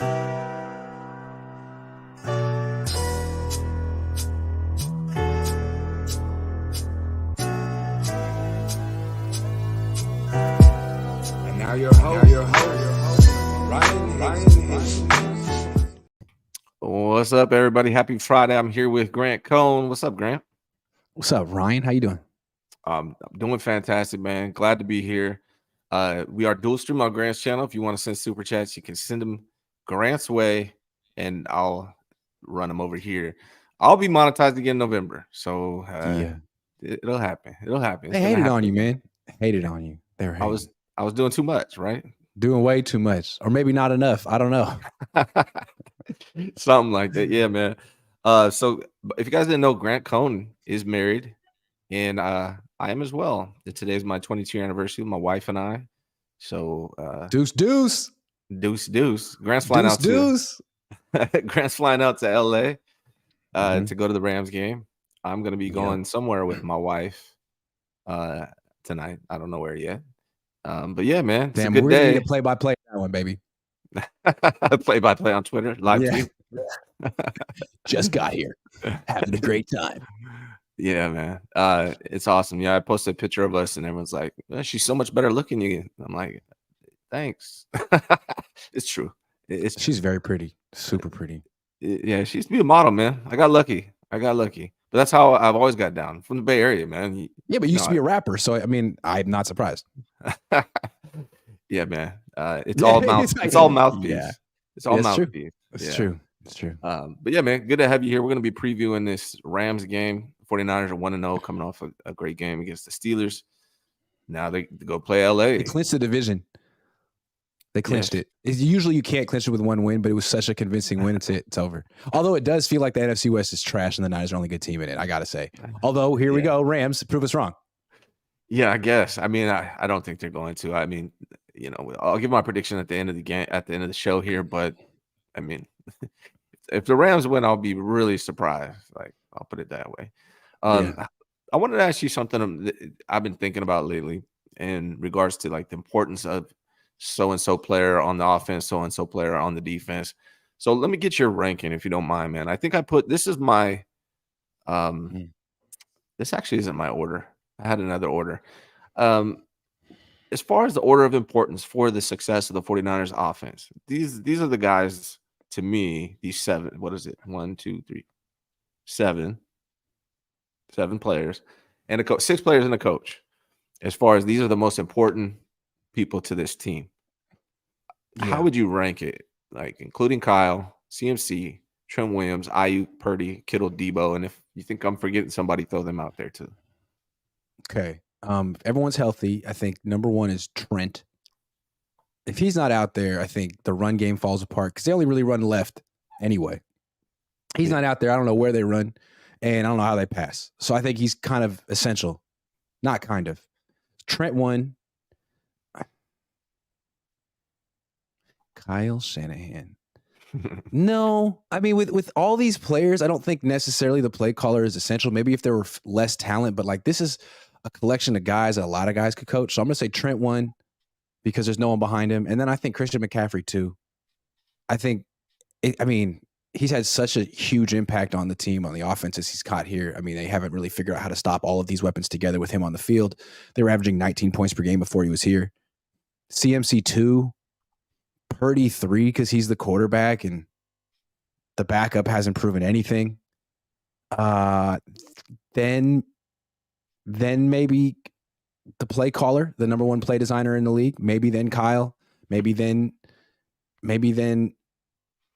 And now your host, Ryan Hensley. What's up, everybody? Happy Friday. I'm here with Grant Cohn. What's up, Grant? What's up, Ryan? How you doing? I'm doing fantastic, man. Glad to be here. We are dual stream on Grant's channel. If you want to send super chats, you can send them Grant's way, and I'll run them over here. I'll be monetized again in November, so it'll happen. It'll happen. They hated on you, man. Hated on you. They were hating. I was doing too much, right? Doing way too much, or maybe not enough. I don't know. Something like that. Yeah, man. So if you guys didn't know, Grant Cohn is married, and I am as well. Today's my 22-year anniversary with my wife and I. So Deuce. Grant's flying Grant's flying out to LA to go to the Rams game. I'm gonna be going somewhere with my wife tonight. I don't know where yet. But yeah, man, it's a good day. Need a play-by-play that one, baby. Play-by-play on Twitter, live tweet. Just got here, having a great time. Yeah, man, it's awesome. Yeah, I posted a picture of us, and everyone's like, "She's so much better looking than you." I'm like, "Thanks." It's true. She's very pretty, super pretty. Yeah, she used to be a model, man. I got lucky. But that's how I've always got down from the Bay Area, man. Yeah, but you used to be a rapper, so I mean, I'm not surprised. Yeah, man. It's all mouthpiece. Yeah. It's all mouthpiece. It's true. But yeah, man, good to have you here. We're going to be previewing this Rams game. 49ers are 1-0, coming off a great game against the Steelers. Now they go play LA. They clinched the division. They clinched it. Usually you can't clinch it with one win, but it was such a convincing win. It's over. Although it does feel like the NFC West is trash and the Niners are the only good team in it, I got to say. Although, here we go. Rams, prove us wrong. Yeah, I guess. I mean, I don't think they're going to. I mean, I'll give my prediction at the end of the game, at the end of the show here. But, I mean, if the Rams win, I'll be really surprised. Like, I'll put it that way. I wanted to ask you something that I've been thinking about lately in regards to, like, the importance of so-and-so player on the offense, so-and-so player on the defense. So let me get your ranking, if you don't mind, man. I think this is my this actually isn't my order. I had another order. As far as the order of importance for the success of the 49ers offense, these are the guys, to me, these seven. What is it? 1, 2, 3, 7 players and a coach, 6 players and a coach. As far as these are the most important people to this team. How would you rank it? Like, including Kyle, CMC, Trent Williams, Ayuk, Purdy, Kittle, Debo, and if you think I'm forgetting somebody, throw them out there too. Okay. Everyone's healthy. I think number 1 is Trent. If he's not out there, I think the run game falls apart because they only really run left anyway. He's not out there. I don't know where they run, and I don't know how they pass. So I think he's kind of essential. Not kind of. Trent 1. Kyle Shanahan. No, I mean, with all these players, I don't think necessarily the play caller is essential. Maybe if there were less talent, but like this is a collection of guys that a lot of guys could coach. So I'm going to say Trent 1 because there's no one behind him. And then I think Christian McCaffrey 2. He's had such a huge impact on the team, on the offenses he's caught here. I mean, they haven't really figured out how to stop all of these weapons together with him on the field. They were averaging 19 points per game before he was here. CMC 2. Purdy 3 because he's the quarterback and the backup hasn't proven anything. Then maybe the play caller, the number 1 play designer in the league. Maybe then Kyle. Maybe then.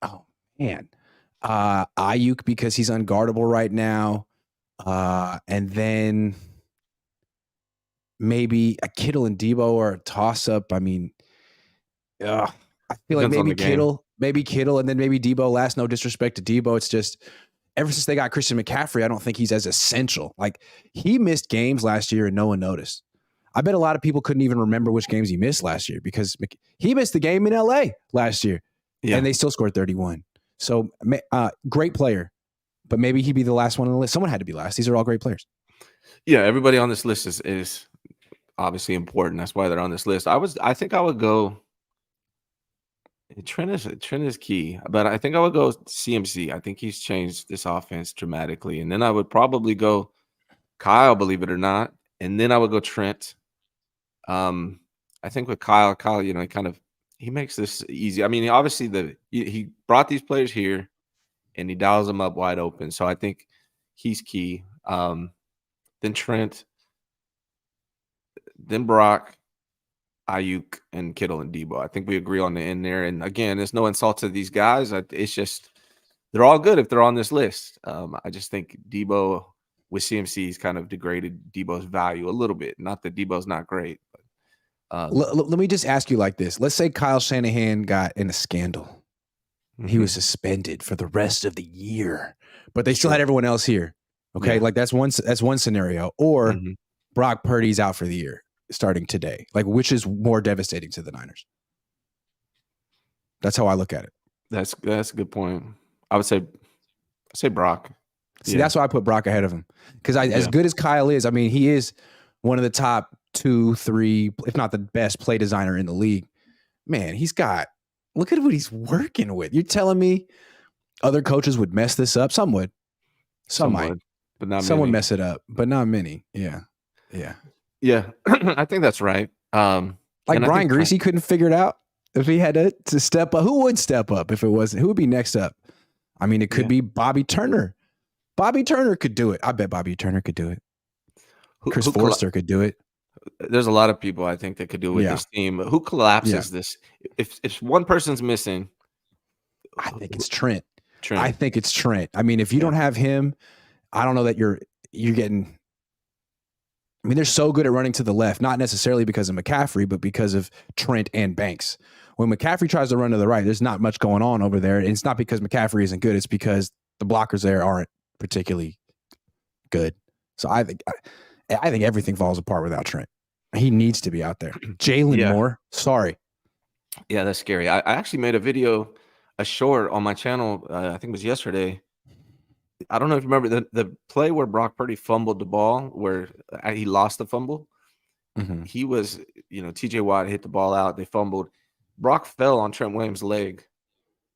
Oh man, Ayuk because he's unguardable right now. And then maybe a Kittle and Debo are a toss up. I mean, I feel like maybe Kittle, and then maybe Debo last. No disrespect to Debo. It's just ever since they got Christian McCaffrey, I don't think he's as essential. Like he missed games last year and no one noticed. I bet a lot of people couldn't even remember which games he missed last year because he missed the game in LA last year and they still scored 31. So great player, but maybe he'd be the last one on the list. Someone had to be last. These are all great players. Yeah, everybody on this list is obviously important. That's why they're on this list. I think I would go Trent is key, but I think I would go CMC. I think he's changed this offense dramatically, and then I would probably go Kyle, believe it or not, and then I would go Trent. I think with Kyle, he makes this easy. I mean, obviously he brought these players here, and he dials them up wide open. So I think he's key. Then Trent, then Brock, Ayuk, and Kittle and Debo. I think we agree on the end there. And again, there's no insult to these guys. It's just they're all good if they're on this list. I just think Debo with CMC's kind of degraded Debo's value a little bit. Not that Debo's not great. But, let me just ask you like this. Let's say Kyle Shanahan got in a scandal. He was suspended for the rest of the year, but they still had everyone else here. Okay, like that's one scenario. Or Brock Purdy's out for the year starting today. Like, which is more devastating to the Niners? That's how I look at it. That's a good point. I would say Brock. See, that's why I put Brock ahead of him. Because as good as Kyle is, I mean, he is one of the top 2, 3, if not the best play designer in the league. Man, look at what he's working with. You're telling me other coaches would mess this up? Some would. Some might. But not Some many. would mess it up, but not many. Yeah. I think that's right. Like Brian Greasy couldn't figure it out if he had to step up. Who would step up if it wasn't? Who would be next up? I mean, it could be Bobby Turner. Bobby Turner could do it. I bet Bobby Turner could do it. Chris Forrester could do it. There's a lot of people I think that could do it with this team. But who collapses this? If one person's missing, I think it's Trent. I think it's Trent. I mean, if you don't have him, I don't know that you're getting. I mean, they're so good at running to the left, not necessarily because of McCaffrey, but because of Trent and Banks. When McCaffrey tries to run to the right, there's not much going on over there. And it's not because McCaffrey isn't good. It's because the blockers there aren't particularly good. So I think everything falls apart without Trent. He needs to be out there. Jalen Moore, sorry. Yeah, that's scary. I actually made a short on my channel, I think it was yesterday. I don't know if you remember the play where Brock Purdy fumbled the ball, where he lost the fumble. He was, TJ Watt hit the ball out. They fumbled. Brock fell on Trent Williams' leg,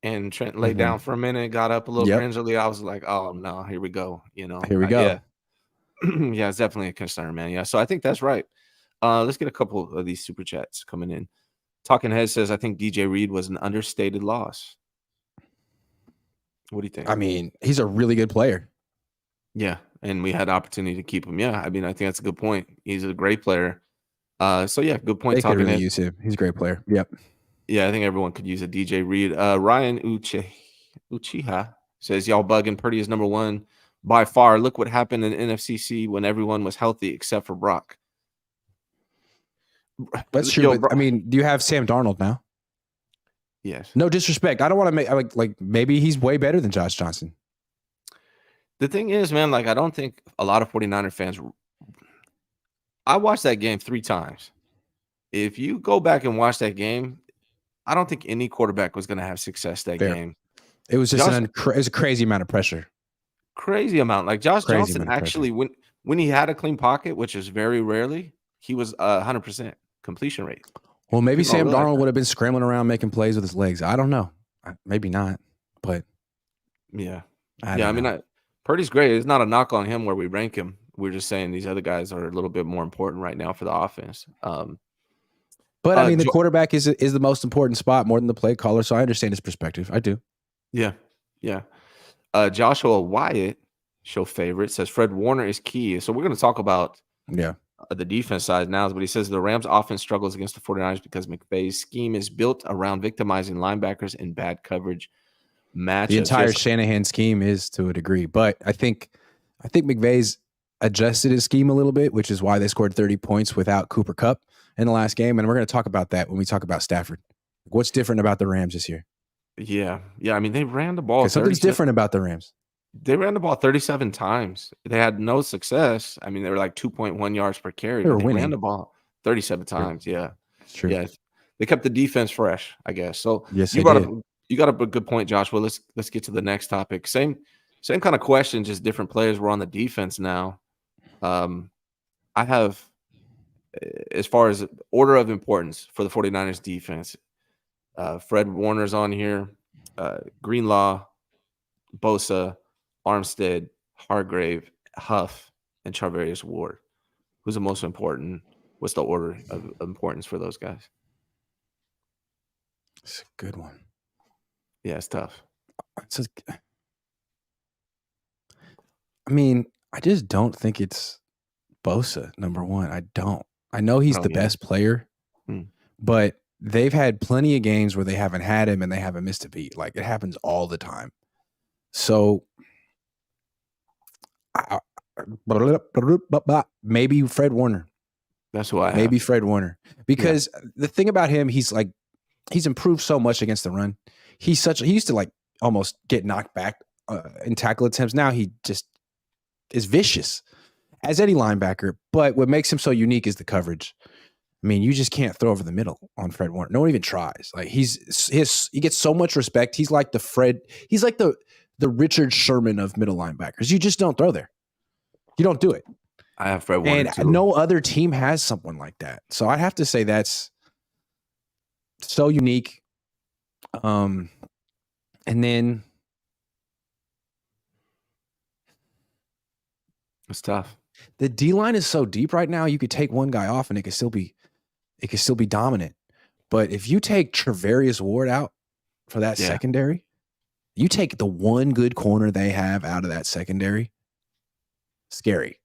and Trent laid down for a minute, got up a little gingerly. I was like, oh, no, here we go. Here we go. Yeah. Yeah, it's definitely a concern, man. Yeah, so I think that's right. Let's get a couple of these super chats coming in. Talking Head says, I think DJ Reed was an understated loss. What do you think? I mean, he's a really good player. Yeah, and we had the opportunity to keep him. Yeah, I mean, I think that's a good point. He's a great player. So, yeah, good point. They could really use him. He's a great player. Yep. Yeah, I think everyone could use a DJ Reed. Ryan Uchiha says, y'all bugging. Purdy is number one by far. Look what happened in NFCC when everyone was healthy except for Brock. That's true. But, I mean, do you have Sam Darnold now? Yes. No disrespect. I don't want to make like maybe he's way better than Josh Johnson. The thing is, man, like I don't think a lot of 49er fans. I watched that game 3 times. If you go back and watch that game, I don't think any quarterback was going to have success that game. It was just it was a crazy amount of pressure. Crazy amount. Like Josh Johnson actually, when he had a clean pocket, which is very rarely, he was 100% completion rate. Well, maybe Sam Darnold would have been scrambling around making plays with his legs. I don't know. Maybe not, but yeah. I mean, Purdy's great. It's not a knock on him where we rank him. We're just saying these other guys are a little bit more important right now for the offense. But I mean, the quarterback is the most important spot more than the play caller. So I understand his perspective. I do. Yeah. Joshua Wyatt, show favorite, says Fred Warner is key. So we're going to talk about the defense side now, but he says the Rams offense struggles against the 49ers because McVay's scheme is built around victimizing linebackers in bad coverage matchups. The entire Shanahan scheme is to a degree, but I think McVay's adjusted his scheme a little bit, which is why they scored 30 points without Cooper Kupp in the last game. And we're going to talk about that when we talk about Stafford. What's different about the Rams this year? Yeah. I mean, they ran the ball. Something's different about the Rams. They ran the ball 37 times. They had no success. I mean, they were like 2.1 yards per carry. They ran the ball 37 times. Yeah. It's true. Yeah. They kept the defense fresh, I guess. So yes, you got up a good point, Joshua. Let's get to the next topic. Same kind of question, just different players were on the defense now. I have, as far as order of importance for the 49ers defense, Fred Warner's on here. Greenlaw, Bosa, Armstead, Hargrave, Huff, and Charvarius Ward. Who's the most important? What's the order of importance for those guys? It's a good one. Yeah, it's tough. I mean, I just don't think it's Bosa, number one. I don't. I know he's the best player, but they've had plenty of games where they haven't had him and they haven't missed a beat. Like, it happens all the time. So maybe Fred Warner. That's who I have. Maybe Fred Warner. Because the thing about him, he's improved so much against the run. He used to like almost get knocked back in tackle attempts. Now he just is vicious as any linebacker. But what makes him so unique is the coverage. I mean, you just can't throw over the middle on Fred Warner. No one even tries. Like he gets so much respect. He's like the Richard Sherman of middle linebackers. You just don't throw there. You don't do it. I have Fred Warner and no other team has someone like that. So I have to say that's so unique. And then it's tough. The D line is so deep right now. You could take one guy off and it could still be dominant. But if you take Charvarius Ward out for that secondary, you take the one good corner they have out of that secondary. Scary.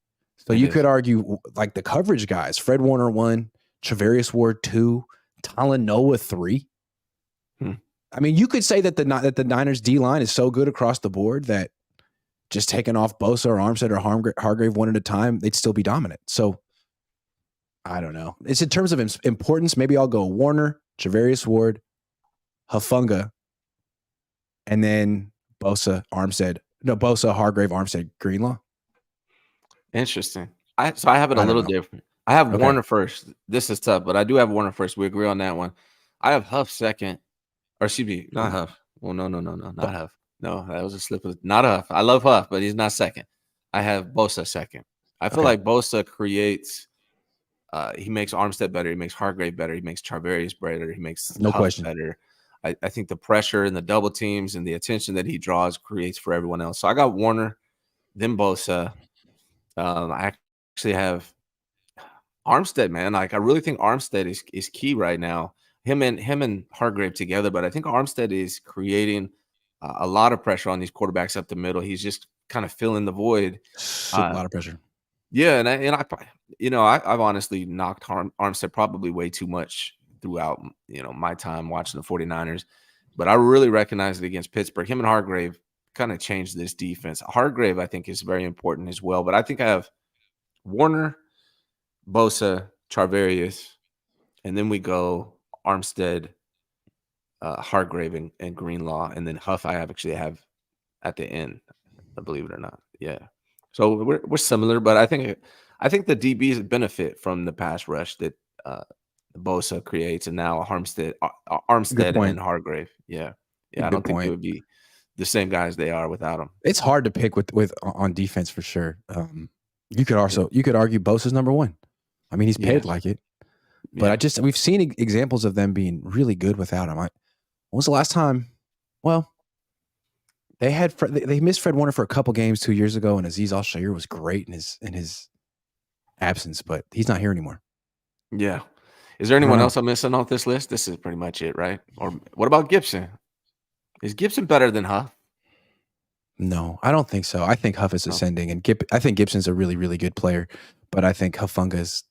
So you could argue like the coverage guys, Fred Warner 1, Charvarius Ward 2, Talanoa 3. I mean, you could say that the Niners D line is so good across the board that just taking off Bosa or Armstead or Hargrave one at a time, they'd still be dominant. So I don't know. It's in terms of importance. Maybe I'll go Warner, Charvarius Ward, Hufanga, and then Bosa, Hargrave, Armstead, Greenlaw. Interesting. I have it a little different. I have Warner first. This is tough, but I do have Warner first. We agree on that one. I have Huff second. Or excuse me, not Huff. Well, no, not Huff. No, that was a slip of not Huff. I love Huff, but he's not second. I have Bosa second. I feel like Bosa creates he makes Armstead better, he makes Hargrave better, he makes Charvarius better, he makes Huff better. I think the pressure and the double teams and the attention that he draws creates for everyone else. So I got Warner, then Bosa. I actually have Armstead, man. Like I really think Armstead is key right now. Him and Hargrave together, but I think Armstead is creating a lot of pressure on these quarterbacks up the middle. He's just kind of filling the void. A lot of pressure. Yeah, and I've honestly knocked Armstead probably way too much throughout my time watching the 49ers, but I really recognize it against Pittsburgh. Him and Hargrave kind of changed this defense. Hargrave, I think, is very important as well. But I think I have Warner, Bosa, Charvarius, and then we go Armstead, Hargrave, and Greenlaw, and then Huff. I actually have at the end, believe it or not. Yeah, so we're similar, but I think the DBs benefit from the pass rush that Bosa creates, and now Armstead and Hargrave. Yeah. I don't think it would be the same guys they are without them. It's hard to pick with on defense for sure. You could argue Bosa's number one. I mean, he's paid like it, but we've seen examples of them being really good without him. When was the last time? Well, they missed Fred Warner for a couple games 2 years ago, and Azeez Al-Shaair was great in his absence, but he's not here anymore. Yeah. Is there anyone else I'm missing off this list? This is pretty much it, right? Or what about Gibson? Is Gibson better than Huff? No, I don't think so. I think Huff is ascending, and I think Gibson's a really, really good player, but I think Hufanga is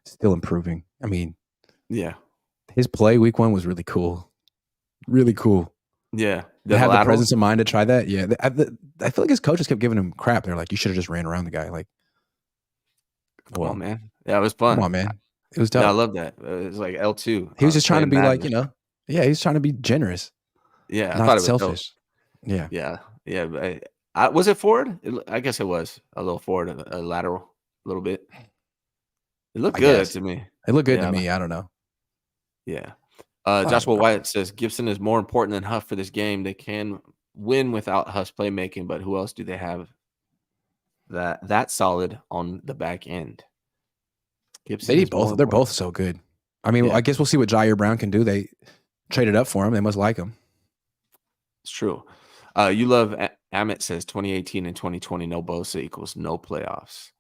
still improving. I mean, his play week 1 was really cool. Really cool. Yeah. They have the presence of mind to try that. Yeah. I feel like his coaches kept giving him crap. They're like, you should have just ran around the guy. Like, come on, man. Yeah, it was fun. Come on, man. It was dope. Yeah, I love that. It was like L2. He was just trying to be like, he was trying to be generous. Yeah, I not thought it was selfish. Dope. Yeah. But was it forward? I guess it was a little forward, a lateral, a little bit. It looked good to me. It looked good to me. I don't know. Yeah. Joshua Wyatt says Gibson is more important than Huff for this game. They can win without Huff's playmaking, but who else do they have that solid on the back end? Gibson. They need both. They're both so good. I mean, I guess we'll see what Jair Brown can do. traded up for him. They must like him. It's true. You love Amit says 2018 and 2020 no Bosa equals no playoffs.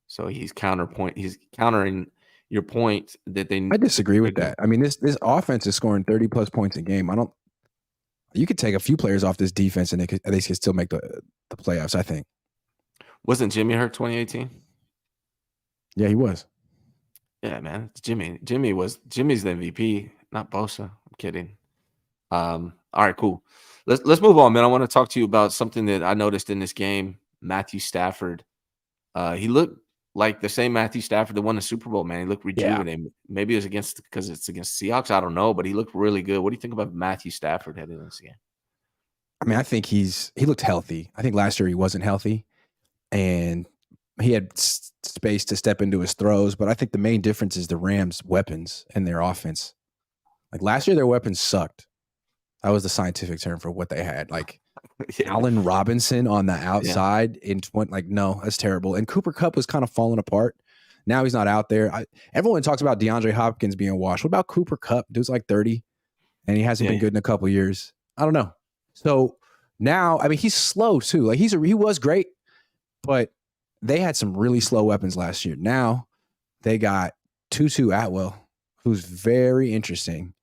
So he's countering your point that I disagree with that. I mean, this offense is scoring 30 plus points a game. You could take a few players off this defense and they could still make the playoffs, I think. Wasn't Jimmy hurt 2018? Yeah, he was. Yeah, man. It's Jimmy. Jimmy's the MVP, not Bosa. I'm kidding. All right, cool. Let's move on, man. I want to talk to you about something that I noticed in this game. Matthew Stafford. He looked like the same Matthew Stafford that won the Super Bowl, man. He looked rejuvenated. Yeah. Maybe it was because it's against Seahawks. I don't know, but he looked really good. What do you think about Matthew Stafford heading into this game? I mean, I think he looked healthy. I think last year he wasn't healthy, and he had space to step into his throws. But I think the main difference is the Rams' weapons and their offense. Like last year, their weapons sucked. That was the scientific term for what they had. Like Allen Robinson on the outside no, that's terrible. And Cooper Kupp was kind of falling apart. Now he's not out there. Everyone talks about DeAndre Hopkins being washed. What about Cooper Kupp? Dude's like 30, and he hasn't been good in a couple of years. I don't know. So now, I mean, he's slow too. Like he was great, but they had some really slow weapons last year. Now they got Tutu Atwell, who's very interesting.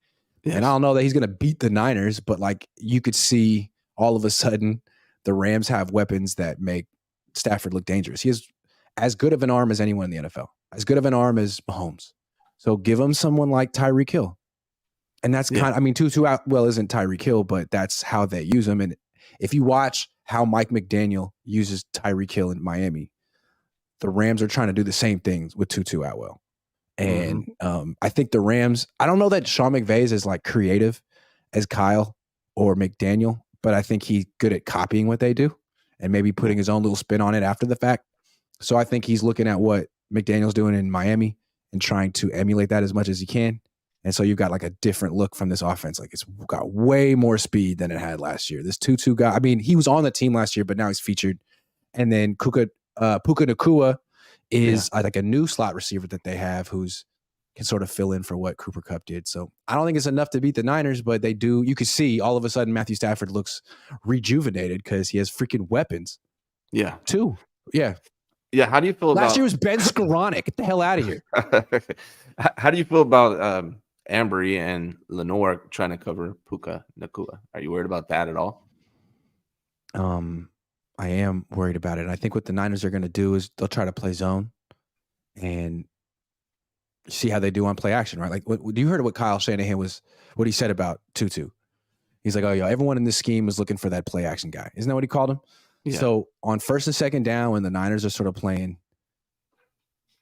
Yes. And I don't know that he's going to beat the Niners, but like you could see all of a sudden the Rams have weapons that make Stafford look dangerous. He has as good of an arm as anyone in the NFL, as good of an arm as Mahomes. So give him someone like Tyreek Hill. And that's kind of, I mean, Tutu Atwell isn't Tyreek Hill, but that's how they use him. And if you watch how Mike McDaniel uses Tyreek Hill in Miami, the Rams are trying to do the same things with Tutu Atwell. And I think the Rams, I don't know that Sean McVay is as like creative as Kyle or McDaniel, but I think he's good at copying what they do and maybe putting his own little spin on it after the fact. So I think he's looking at what McDaniel's doing in Miami and trying to emulate that as much as he can. And so you've got like a different look from this offense. Like it's got way more speed than it had last year. This Tutu guy, I mean, he was on the team last year, but now he's featured. And then Puka Nacua is like a new slot receiver that they have who's can sort of fill in for what Cooper Kupp did. So I don't think it's enough to beat the Niners, but they do. You could see all of a sudden Matthew Stafford looks rejuvenated because he has freaking weapons. Yeah. Too. Yeah. Yeah. How do you feel about last year was Ben Skoranek? Get the hell out of here. How do you feel about Ambry and Lenore trying to cover Puka Nacua? Are you worried about that at all? I am worried about it. I think what the Niners are going to do is they'll try to play zone and see how they do on play action, right? Like, you heard what Kyle Shanahan what he said about Tutu. He's like, oh, yeah, everyone in this scheme was looking for that play action guy. Isn't that what he called him? Yeah. So on first and second down, when the Niners are sort of playing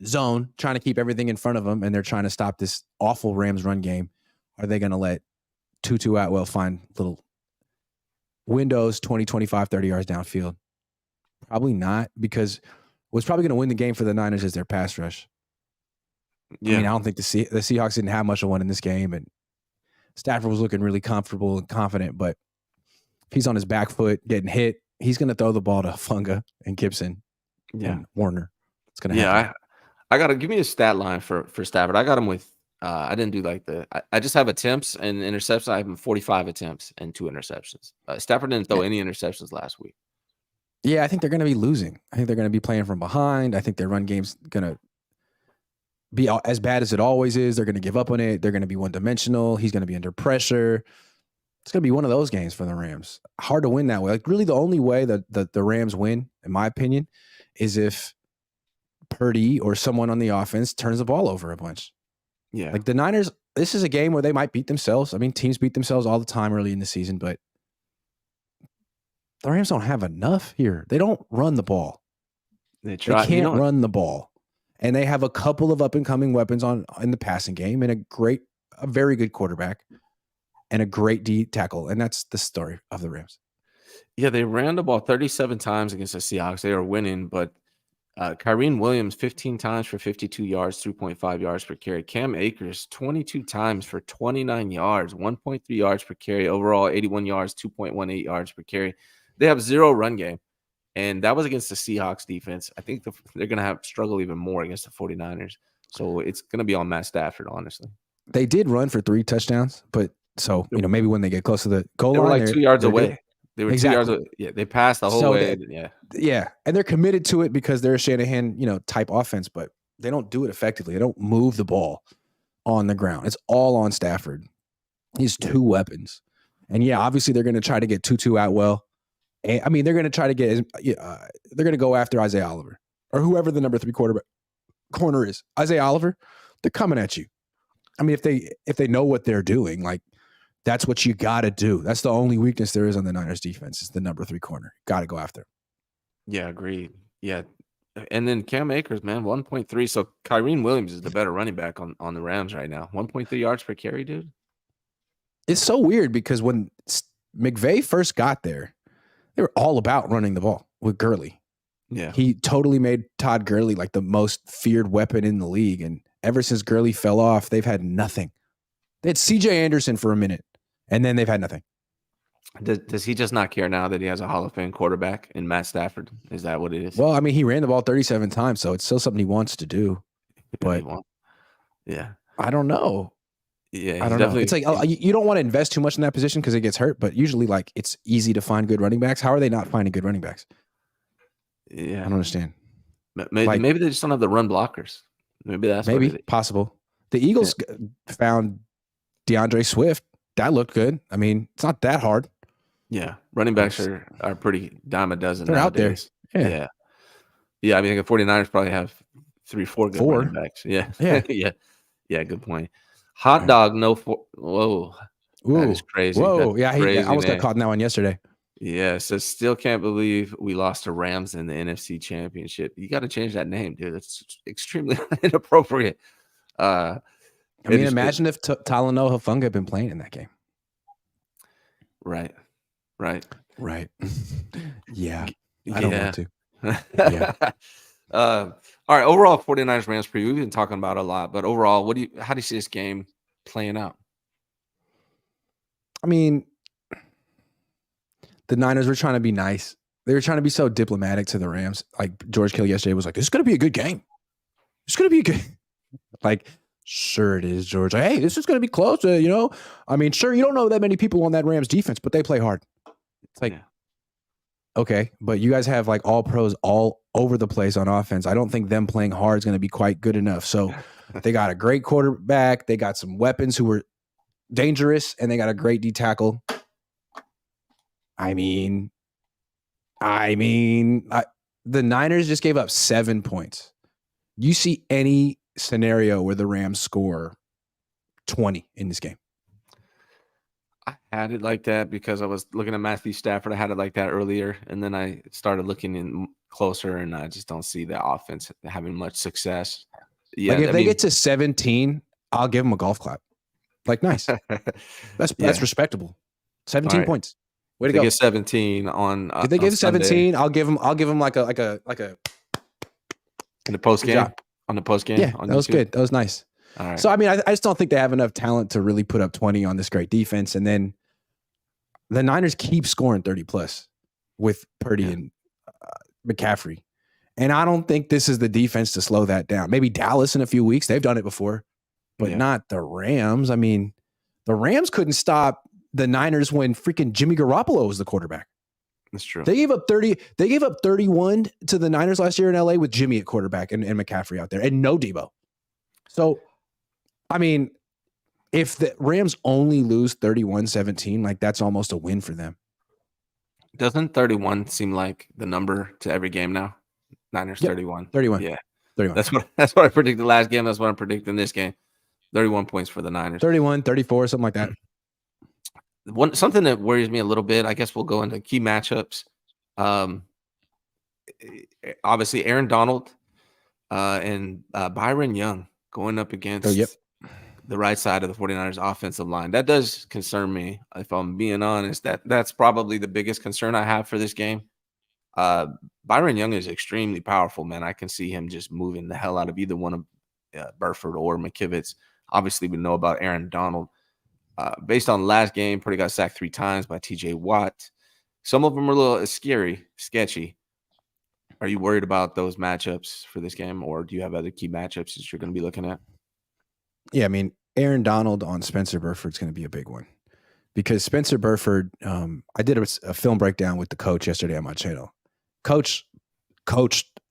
zone, trying to keep everything in front of them, and they're trying to stop this awful Rams run game, are they going to let Tutu Atwell find little windows 20, 25, 30 yards downfield? Probably not, because what's probably going to win the game for the Niners is their pass rush. Yeah. I mean, I don't think the Seahawks didn't have much of one in this game, and Stafford was looking really comfortable and confident, but if he's on his back foot getting hit, he's going to throw the ball to Funga and Gibson and Warner. It's going to happen. I got to give me a stat line for Stafford. I got him with I didn't do like I just have attempts and interceptions. I have him 45 attempts and 2 interceptions. Stafford didn't throw any interceptions last week. Yeah, I think they're going to be losing. I think they're going to be playing from behind. I think their run game's going to be as bad as it always is. They're going to give up on it. They're going to be one-dimensional. He's going to be under pressure. It's going to be one of those games for the Rams. Hard to win that way. Like really the only way that the Rams win, in my opinion, is if Purdy or someone on the offense turns the ball over a bunch. Yeah. Like the Niners, this is a game where they might beat themselves. I mean, teams beat themselves all the time early in the season, but the Rams don't have enough here. They don't run the ball. They can't run the ball. And they have a couple of up-and-coming weapons in the passing game and a very good quarterback and a great D tackle. And that's the story of the Rams. Yeah, they ran the ball 37 times against the Seahawks. They are winning, but Kyren Williams 15 times for 52 yards, 3.5 yards per carry. Cam Akers 22 times for 29 yards, 1.3 yards per carry. Overall, 81 yards, 2.18 yards per carry. They have 0 run game, and that was against the Seahawks defense. I think they're going to struggle even more against the 49ers. So it's going to be on Matt Stafford, honestly. They did run for 3 touchdowns, but So, maybe when they get close to the goal They line, were like 2 yards away. Good. They were Exactly. 2 yards away. Yeah, they passed the whole way. Yeah. And they're committed to it because they're a Shanahan, type offense, but they don't do it effectively. They don't move the ball on the ground. It's all on Stafford. He's 2 weapons. And yeah, obviously they're going to try to get Tutu Atwell. They're going to try to get, they're going to go after Isaiah Oliver or whoever the number 3 corner is. Isaiah Oliver, they're coming at you. I mean, if they know what they're doing, like that's what you got to do. That's the only weakness there is on the Niners defense is the number 3 corner. Got to go after. Yeah, agreed. Yeah. And then Cam Akers, man, 1.3. So Kyren Williams is the better running back on the Rams right now. 1.3 yards per carry, dude. It's so weird because when McVay first got there, they were all about running the ball with Gurley. Yeah. He totally made Todd Gurley like the most feared weapon in the league. And ever since Gurley fell off, they've had nothing. They had CJ Anderson for a minute, and then they've had nothing. Does he just not care now that he has a Hall of Fame quarterback in Matt Stafford? Is that what it is? Well, I mean, he ran the ball 37 times, so it's still something he wants to do. But yeah, I don't know. Yeah, I don't know. It's like you don't want to invest too much in that position because it gets hurt. But usually, like it's easy to find good running backs. How are they not finding good running backs? Yeah, I don't understand. Maybe they just don't have the run blockers. Maybe that's possible. The Eagles found DeAndre Swift. That looked good. I mean, it's not that hard. Yeah, running backs are pretty dime a dozen. They're nowadays. out there. Yeah. I mean, the 49ers probably have 3-4 good running backs. Yeah. Yeah. Good point. Hot dog, no. Whoa, that is crazy. Whoa, crazy, I almost got caught in that one yesterday. Yeah, so still can't believe we lost to Rams in the NFC Championship. You got to change that name, dude. That's extremely inappropriate. I mean, imagine if Talanoa Hufanga had been playing in that game. Right. Yeah. I don't want to. Yeah. All right. Overall, 49ers-Rams preview. We've been talking about a lot, but overall, how do you see this game playing out? I mean, the Niners were trying to be nice. They were trying to be so diplomatic to the Rams. Like George Kittle yesterday was like, "It's going to be a good game. It's going to be a good." Like, sure it is, George. Like, hey, this is going to be close. I mean, sure, you don't know that many people on that Rams defense, but they play hard. It's like, okay, but you guys have like all pros all over the place on offense. I don't think them playing hard is going to be quite good enough. So they got a great quarterback. They got some weapons who were dangerous, and they got a great D tackle. I mean, the Niners just gave up 7 points. You see any scenario where the Rams score 20 in this game? I had it like that because I was looking at Matthew Stafford. I had it like that earlier, and then I started looking in closer, and I just don't see the offense having much success. Yeah, like if they get to 17, I'll give them a golf clap. Like, nice. That's respectable. 17 points. Way to go. Get 17 on. If they give 17, I'll give them like a in the post game. On the post game. Yeah, that was good. That was nice. All right. So I mean, I just don't think they have enough talent to really put up 20 on this great defense. And then the Niners keep scoring 30 plus with Purdy and McCaffrey. And I don't think this is the defense to slow that down. Maybe Dallas in a few weeks. They've done it before, but not the Rams. I mean, the Rams couldn't stop the Niners when freaking Jimmy Garoppolo was the quarterback. That's true. They gave up 30. They gave up 31 to the Niners last year in LA with Jimmy at quarterback and McCaffrey out there and no Debo. So, I mean, if the Rams only lose 31-17, like that's almost a win for them. Doesn't 31 seem like the number to every game now? Niners 31. 31. Yeah. 31. That's what I predicted last game. That's what I'm predicting this game. 31 points for the Niners. 31, 34, something like that. Something that worries me a little bit, I guess we'll go into key matchups. Obviously, Aaron Donald and Byron Young going up against the right side of the 49ers offensive line. That does concern me, if I'm being honest. That's probably the biggest concern I have for this game. Byron Young is extremely powerful, man. I can see him just moving the hell out of either one of Burford or McKivitz. Obviously, we know about Aaron Donald. Based on last game, Purdy got sacked 3 times by TJ Watt. Some of them are a little sketchy. Are you worried about those matchups for this game, or do you have other key matchups that you're going to be looking at? Yeah, I mean, Aaron Donald on Spencer Burford is going to be a big one. because Spencer Burford, I did a film breakdown with the coach yesterday on my channel. Coached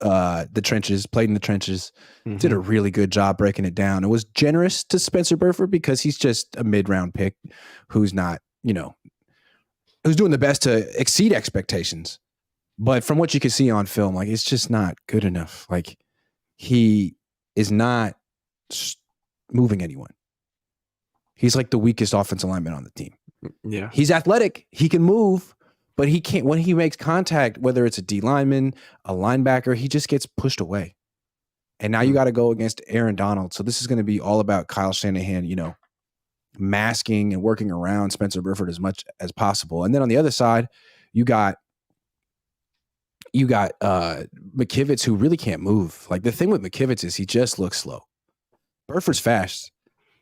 the trenches, played in the trenches, did a really good job breaking it down. It was generous to Spencer Burford because he's just a mid-round pick who's not, who's doing the best to exceed expectations. But from what you can see on film, like, it's just not good enough. Like, he is not moving anyone. He's like the weakest offensive lineman on the team. Yeah. He's athletic. He can move, but he can't. When he makes contact, whether it's a D lineman, a linebacker, he just gets pushed away. And now you got to go against Aaron Donald. So this is going to be all about Kyle Shanahan, masking and working around Spencer Burford as much as possible. And then on the other side, you got McKivitz, who really can't move. Like, the thing with McKivitz is he just looks slow. Burford's fast.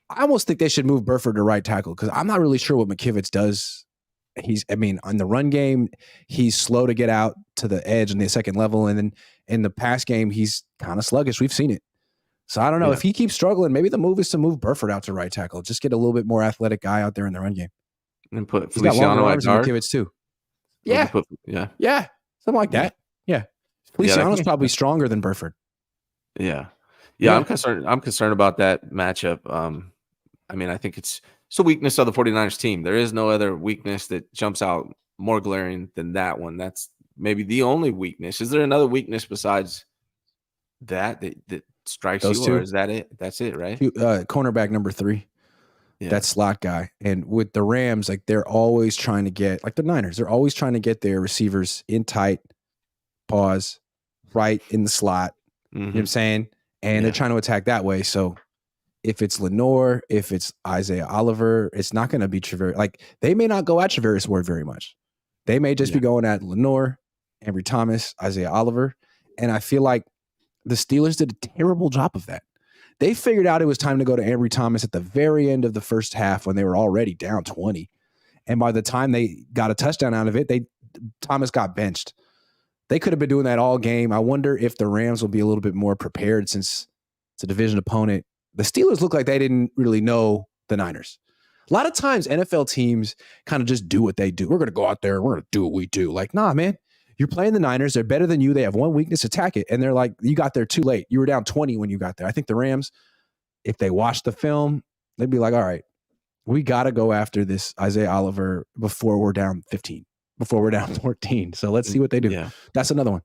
I almost think they should move Burford to right tackle because I'm not really sure what McKivitz does. On the run game, he's slow to get out to the edge in the second level. And then in the pass game, he's kind of sluggish. We've seen it. So I don't know. If he keeps struggling, maybe the move is to move Burford out to right tackle. Just get a little bit more athletic guy out there in the run game. And put Feliciano at guard. McKivitz too. Yeah. Something like that. Yeah. Feliciano's probably stronger than Burford. Yeah. I'm concerned about that matchup. I think it's a weakness of the 49ers team. There is no other weakness that jumps out more glaring than that one. That's maybe the only weakness. Is there another weakness besides that strikes Those you, two? or is that it? That's it, right? Cornerback number 3. Yeah. That slot guy. And with the Rams, like, they're always trying to get, like the Niners, they're always trying to get their receivers in tight, pause, right in the slot. You know what I'm saying? And they're trying to attack that way. So if it's Lenore, if it's Isaiah Oliver, it's not going to be Travaris. Like, they may not go at Travaris Ward very much. They may just be going at Lenore, Ambry Thomas, Isaiah Oliver. And I feel like the Steelers did a terrible job of that. They figured out it was time to go to Ambry Thomas at the very end of the first half when they were already down 20. And by the time they got a touchdown out of it, Thomas got benched. They could have been doing that all game. I wonder if the Rams will be a little bit more prepared since it's a division opponent. The Steelers look like they didn't really know the Niners. A lot of times NFL teams kind of just do what they do. We're going to go out there and we're going to do what we do. Like, nah, man, you're playing the Niners. They're better than you. They have one weakness, attack it. And they're like, you got there too late. You were down 20 when you got there. I think the Rams, if they watch the film, they'd be like, all right, we got to go after this Isaiah Oliver before we're down 15, before we're down 14. So let's see what they do. Yeah. That's another one.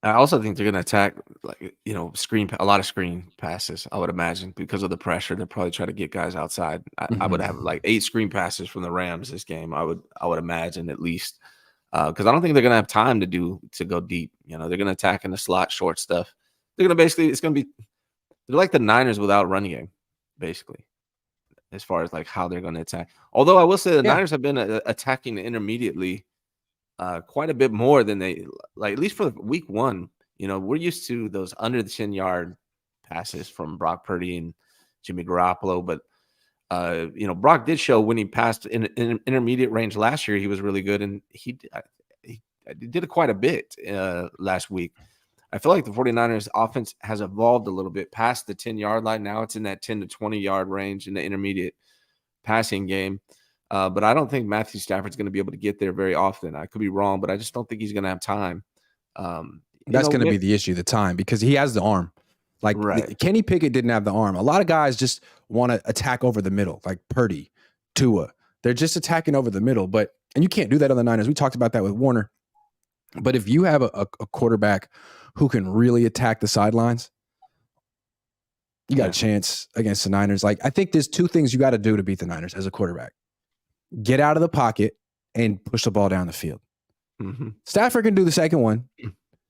I also think they're going to attack, a lot of screen passes, I would imagine, because of the pressure. They'll probably try to get guys outside. I would have like 8 screen passes from the Rams this game. I would imagine, at least, because I don't think they're going to have time to go deep. They're going to attack in the slot, short stuff. They're going to they're like the Niners without running game, basically, as far as like how they're going to attack. Although I will say the Niners have been attacking intermediately quite a bit more than they, like, at least for week 1. We're used to those under the 10-yard passes from Brock Purdy and Jimmy Garoppolo, but Brock did show when he passed in intermediate range last year, he was really good, and he did quite a bit last week. I feel like the 49ers offense has evolved a little bit past the 10-yard line. Now it's in that 10 to 20-yard range in the intermediate passing game. But I don't think Matthew Stafford's going to be able to get there very often. I could be wrong, but I just don't think he's going to have time. That's going to be the issue, the time, because he has the arm. Like, Kenny Pickett didn't have the arm. A lot of guys just want to attack over the middle, like Purdy, Tua. They're just attacking over the middle. And you can't do that on the Niners. We talked about that with Warner. But if you have a quarterback who can really attack the sidelines, you got a chance against the Niners. Like, I think there's 2 things you got to do to beat the Niners as a quarterback. Get out of the pocket and push the ball down the field. Stafford can do the second one.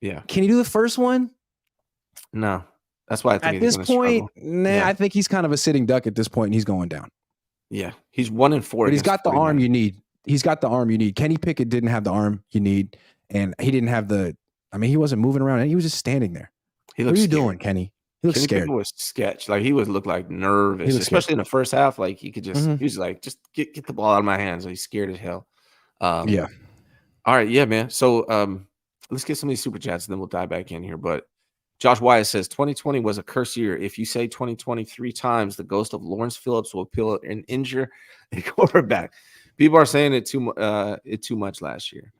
Yeah. Can he do the first one? No. That's why I think at this point, I think he's kind of a sitting duck at this point, and he's going down. Yeah. He's 1-4. But he's got the arm you need. Kenny Pickett didn't have the arm you need, and he didn't have he wasn't moving around. He was just standing there. What are you doing, Kenny? He looked scared. He was sketch. Like, he looked like nervous, especially in the first half. Like, he could just, he was like, just get the ball out of my hands. He's scared as hell. Yeah. All right. Yeah, man. So let's get some of these super chats and then we'll dive back in here. But Josh Wyatt says 2020 was a curse year. If you say 2023 times, the ghost of Lawrence Phillips will appeal and injure a quarterback. People are saying it too much last year.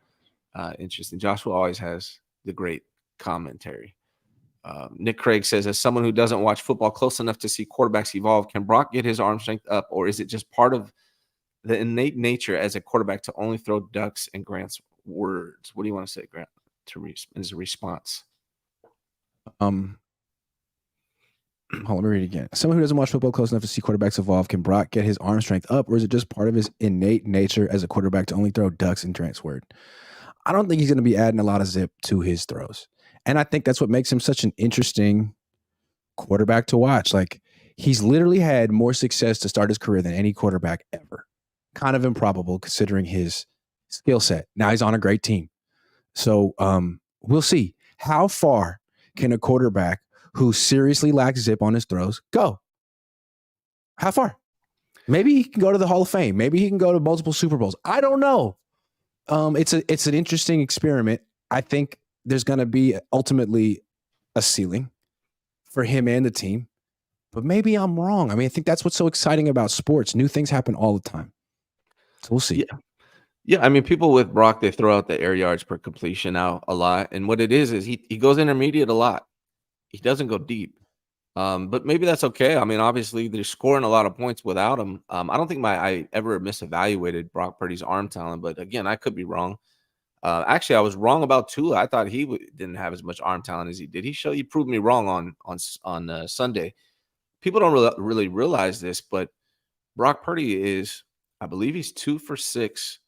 Interesting. Joshua always has the great commentary. Nick Craig says, as someone who doesn't watch football close enough to see quarterbacks evolve, can Brock get his arm strength up, or is it just part of the innate nature as a quarterback to only throw ducks and Grant's words? What do you want to say, Grant, as a response? Hold on, let me read it again. Someone who doesn't watch football close enough to see quarterbacks evolve, can Brock get his arm strength up, or is it just part of his innate nature as a quarterback to only throw ducks and Grant's word? I don't think he's going to be adding a lot of zip to his throws. And I think that's what makes him such an interesting quarterback to watch. Like, he's literally had more success to start his career than any quarterback ever. Kind of improbable considering his skill set. Now he's on a great team. So we'll see. How far can a quarterback who seriously lacks zip on his throws go? How far? Maybe he can go to the Hall of Fame. Maybe he can go to multiple Super Bowls. I don't know. It's an interesting experiment. I think there's going to be ultimately a ceiling for him and the team, but maybe I'm wrong. I mean, I think that's what's so exciting about sports. New things happen all the time. So we'll see. Yeah. I mean, people with Brock, they throw out the air yards per completion out a lot. And what it is he goes intermediate a lot. He doesn't go deep. But maybe that's okay. I mean, obviously they're scoring a lot of points without him. I don't think I ever misevaluated Brock Purdy's arm talent, but again, I could be wrong. Actually, I was wrong about Tua. I thought he didn't have as much arm talent as he did. He proved me wrong on Sunday. People don't really realize this, but Brock Purdy is, I believe he's 2 for 6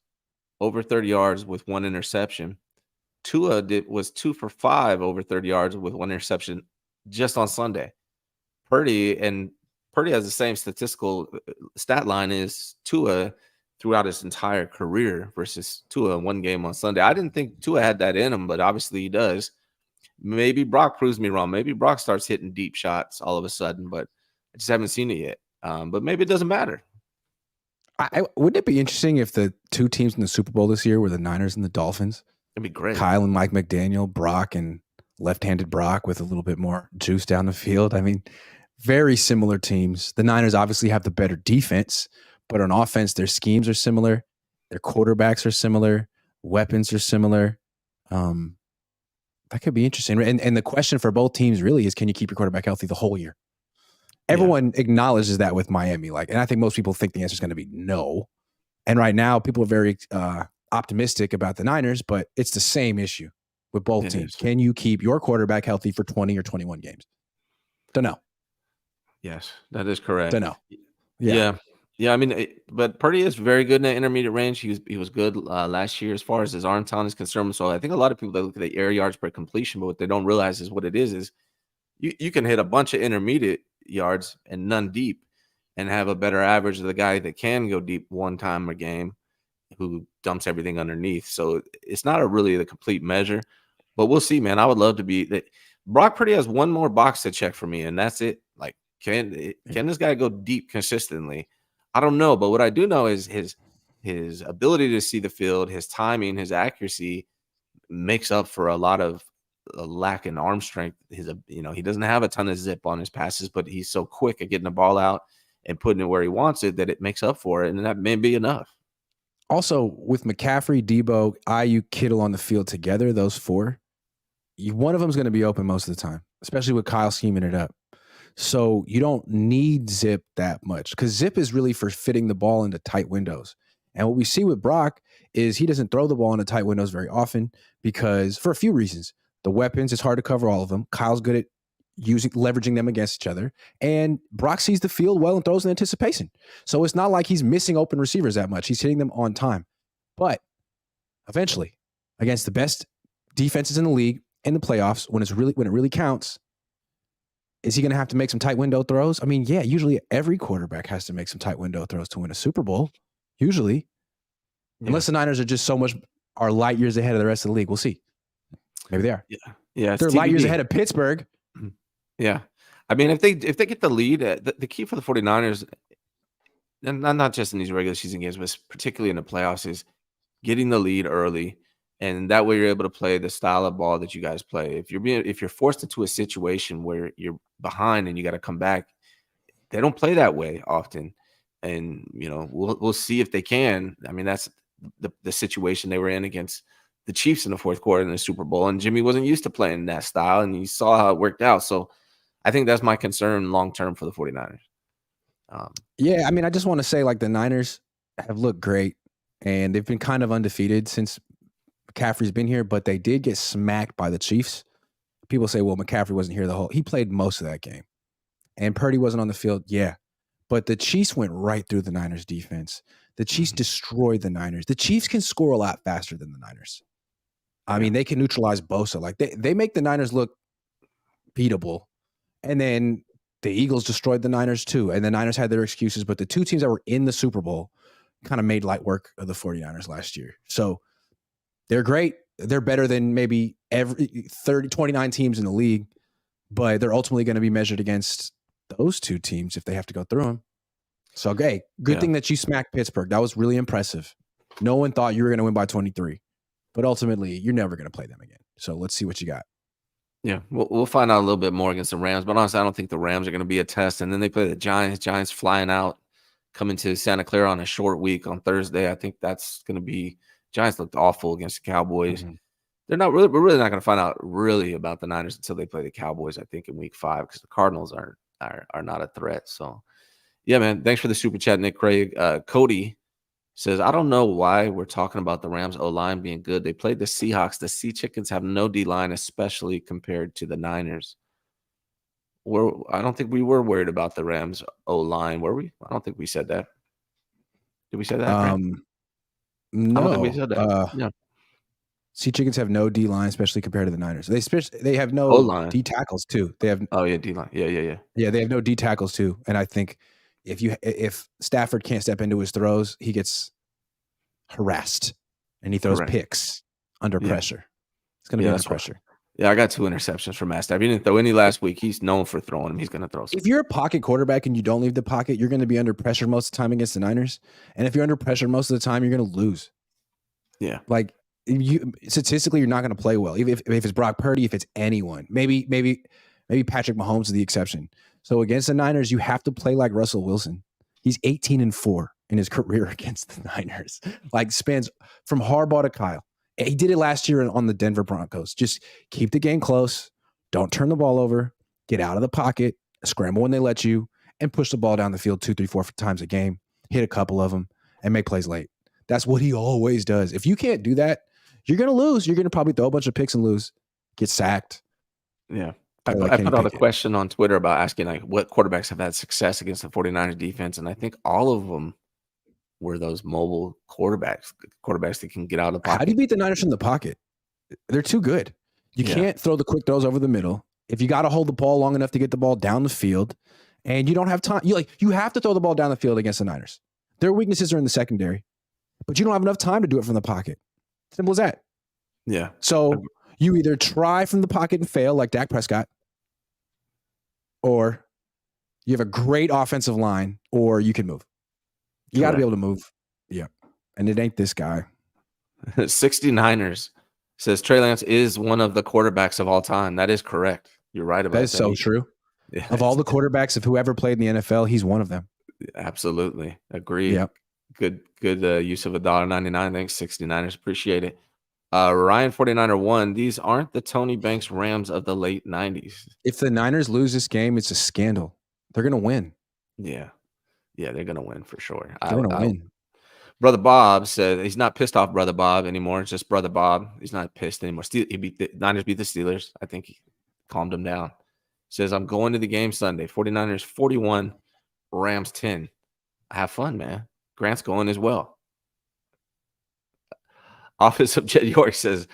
over 30 yards with 1 interception. Tua was 2 for 5 over 30 yards with 1 interception just on Sunday. Purdy has the same statistical stat line as Tua throughout his entire career versus Tua in one game on Sunday. I didn't think Tua had that in him, but obviously he does. Maybe Brock proves me wrong. Maybe Brock starts hitting deep shots all of a sudden, but I just haven't seen it yet. But maybe it doesn't matter. Wouldn't it be interesting if the two teams in the Super Bowl this year were the Niners and the Dolphins? It'd be great. Kyle and Mike McDaniel, Brock and left-handed Brock with a little bit more juice down the field. I mean, very similar teams. The Niners obviously have the better defense, but on offense, their schemes are similar. Their quarterbacks are similar. Weapons are similar. That could be interesting. And the question for both teams really is, can you keep your quarterback healthy the whole year? Everyone acknowledges that with Miami. And I think most people think the answer is going to be no. And right now, people are very optimistic about the Niners, but it's the same issue with both teams. Can you keep your quarterback healthy for 20 or 21 games? Don't know. Yes, that is correct. Don't know. Yeah. I mean, but Purdy is very good in the intermediate range. He was good last year as far as his arm talent is concerned. So I think a lot of people that look at the air yards per completion, but what they don't realize is what it is you can hit a bunch of intermediate yards and none deep and have a better average of the guy that can go deep one time a game who dumps everything underneath. So it's not really the complete measure, but we'll see, man. I would love to be that. Brock Purdy has one more box to check for me, and that's it. Like, can this guy go deep consistently? I don't know, but what I do know is his ability to see the field, his timing, his accuracy makes up for a lot of lack in arm strength. He doesn't have a ton of zip on his passes, but he's so quick at getting the ball out and putting it where he wants it that it makes up for it, and that may be enough. Also, with McCaffrey, Debo, Ayuk, Kittle on the field together, those four, one of them is going to be open most of the time, especially with Kyle scheming it up. So you don't need zip that much because zip is really for fitting the ball into tight windows. And what we see with Brock is he doesn't throw the ball into tight windows very often because for a few reasons. The weapons, it's hard to cover all of them. Kyle's good at leveraging them against each other. And Brock sees the field well and throws in anticipation. So it's not like he's missing open receivers that much. He's hitting them on time. But eventually, against the best defenses in the league in the playoffs, when it really counts, is he going to have to make some tight window throws? I mean, yeah, usually every quarterback has to make some tight window throws to win a Super Bowl. Usually. Yeah. Unless the Niners are light years ahead of the rest of the league. We'll see. Maybe they are. Yeah. They're light years ahead of Pittsburgh. Yeah. I mean, if they get the lead, the key for the 49ers, and not just in these regular season games, but particularly in the playoffs, is getting the lead early. And that way you're able to play the style of ball that you guys play. If you're forced into a situation where you're behind and you got to come back, they don't play that way often. and we'll see if they can. I mean, that's the situation they were in against the Chiefs in the fourth quarter in the Super Bowl, and Jimmy wasn't used to playing that style, and you saw how it worked out. So I think that's my concern long term for the 49ers. Yeah, I mean, I just want to say, like, the Niners have looked great, and they've been kind of undefeated since McCaffrey's been here, but they did get smacked by the Chiefs. People say, well, McCaffrey wasn't here he played most of that game. And Purdy wasn't on the field, yeah. But the Chiefs went right through the Niners defense. The Chiefs destroyed the Niners. The Chiefs can score a lot faster than the Niners. I mean, they can neutralize Bosa. Like, they make the Niners look beatable. And then the Eagles destroyed the Niners too. And the Niners had their excuses, but the two teams that were in the Super Bowl kind of made light work of the 49ers last year. So they're great. They're better than maybe every 29 teams in the league, but they're ultimately going to be measured against those two teams if they have to go through them. So, hey, good thing that you smacked Pittsburgh. That was really impressive. No one thought you were going to win by 23, but ultimately you're never going to play them again. So let's see what you got. Yeah, we'll find out a little bit more against the Rams, but honestly, I don't think the Rams are going to be a test. And then they play the Giants. Giants flying out, coming to Santa Clara on a short week on Thursday. I think that's going to be – Giants looked awful against the Cowboys. We're really not going to find out really about the Niners until they play the Cowboys, I think, in week 5, because the Cardinals are not a threat. So, yeah, man, thanks for the super chat, Nick Craig. Cody says, I don't know why we're talking about the Rams O-line being good. They played the Seahawks. The Sea Chickens have no D-line, especially compared to the Niners. I don't think we were worried about the Rams O-line, were we? I don't think we said that. Did we say that? No. I don't think we said that. Yeah. Sea Chickens have no D-line, especially compared to the Niners. They have no O-line. D tackles too. They have D-line. Yeah. Yeah, they have no D tackles too. And I think if Stafford can't step into his throws, he gets harassed and he throws picks under pressure. It's going to be under pressure. Yeah, I got 2 interceptions from Matt Stafford. He didn't throw any last week. He's known for throwing them. He's going to throw some. If you're a pocket quarterback and you don't leave the pocket, you're going to be under pressure most of the time against the Niners. And if you're under pressure most of the time, you're going to lose. Yeah. Like, statistically, you're not going to play well. Even if it's Brock Purdy, if it's anyone, maybe Patrick Mahomes is the exception. So against the Niners, you have to play like Russell Wilson. He's 18-4 in his career against the Niners. Like, spans from Harbaugh to Kyle. He did it last year on the Denver Broncos. Just keep the game close. Don't turn the ball over. Get out of the pocket. Scramble when they let you, and push the ball down the field 2, 3, 4 times a game. Hit a couple of them and make plays late. That's what he always does. If you can't do that, you're going to lose. You're going to probably throw a bunch of picks and lose. Get sacked. Yeah. I put out a question on Twitter about asking, like, what quarterbacks have had success against the 49ers defense, and I think all of them were those mobile quarterbacks that can get out of the pocket. How do you beat the Niners from the pocket? They're too good. You can't throw the quick throws over the middle. If you got to hold the ball long enough to get the ball down the field, and you don't have time, you have to throw the ball down the field against the Niners. Their weaknesses are in the secondary, but you don't have enough time to do it from the pocket. Simple as that. Yeah. So you either try from the pocket and fail like Dak Prescott, or you have a great offensive line, or you can move. You got to be able to move. Yeah. And it ain't this guy. 69ers says Trey Lance is one of the quarterbacks of all time. That is correct. You're right about that. That is so true. Yeah. Of all the quarterbacks of whoever played in the NFL, he's one of them. Absolutely. Agree. Yep. Good use of $1.99. Thanks, 69ers. Appreciate it. Ryan 49er 1. These aren't the Tony Banks Rams of the late 90s. If the Niners lose this game, it's a scandal. They're going to win. Yeah. Yeah, they're going to win for sure. They're going to win. Brother Bob said he's not pissed off Brother Bob anymore. It's just Brother Bob. He's not pissed anymore. Niners beat the Steelers. I think he calmed him down. Says, I'm going to the game Sunday. 49ers 41, Rams 10. Have fun, man. Grant's going as well. Office of Jed York says,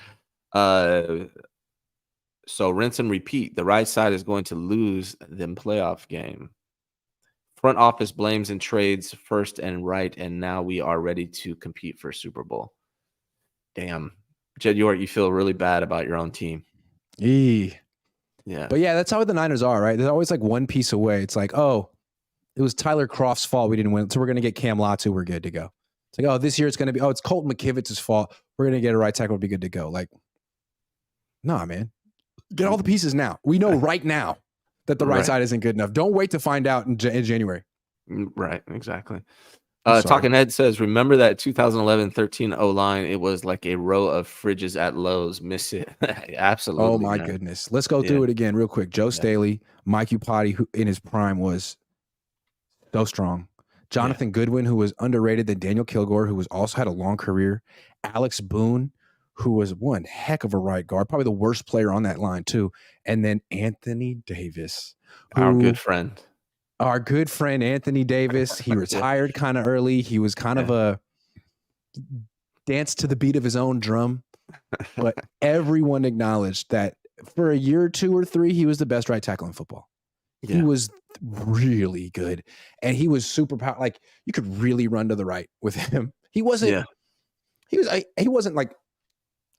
so rinse and repeat. The right side is going to lose them playoff game. Front office blames and trades first and right, and now we are ready to compete for Super Bowl. Damn. Jed York, you feel really bad about your own team. Yeah. But yeah, that's how the Niners are, right? They're always like one piece away. It's like, oh, it was Tyler Kroft's fault we didn't win, so we're going to get Cam Latu. We're good to go. It's like, oh, this year it's going to be, it's Colton McKivitz's fault. We're going to get a right tackle. We'll be good to go. Like, nah, man. Get all the pieces now. We know right now that the right side isn't good enough. Don't wait to find out in January. Right, exactly. I'm sorry. Talking Head says, remember that 2011-13 O-line? It was like a row of fridges at Lowe's. Miss it. Absolutely. Oh my man. goodness. Let's go Yeah. through it again real quick. Joe Staley, Mike Upati, who in his prime was so strong. Jonathan Goodwin, who was underrated, then Daniel Kilgore, who was also had a long career. Alex Boone, who was one heck of a right guard, probably the worst player on that line too. And then Anthony Davis, our good friend. Our good friend Anthony Davis. He retired kind of early. He was kind of a dance to the beat of his own drum. But everyone acknowledged that for a year or 2 or 3, he was the best right tackle in football. Yeah. He was really good. And he was super power. Like, you could really run to the right with him. He wasn't he wasn't like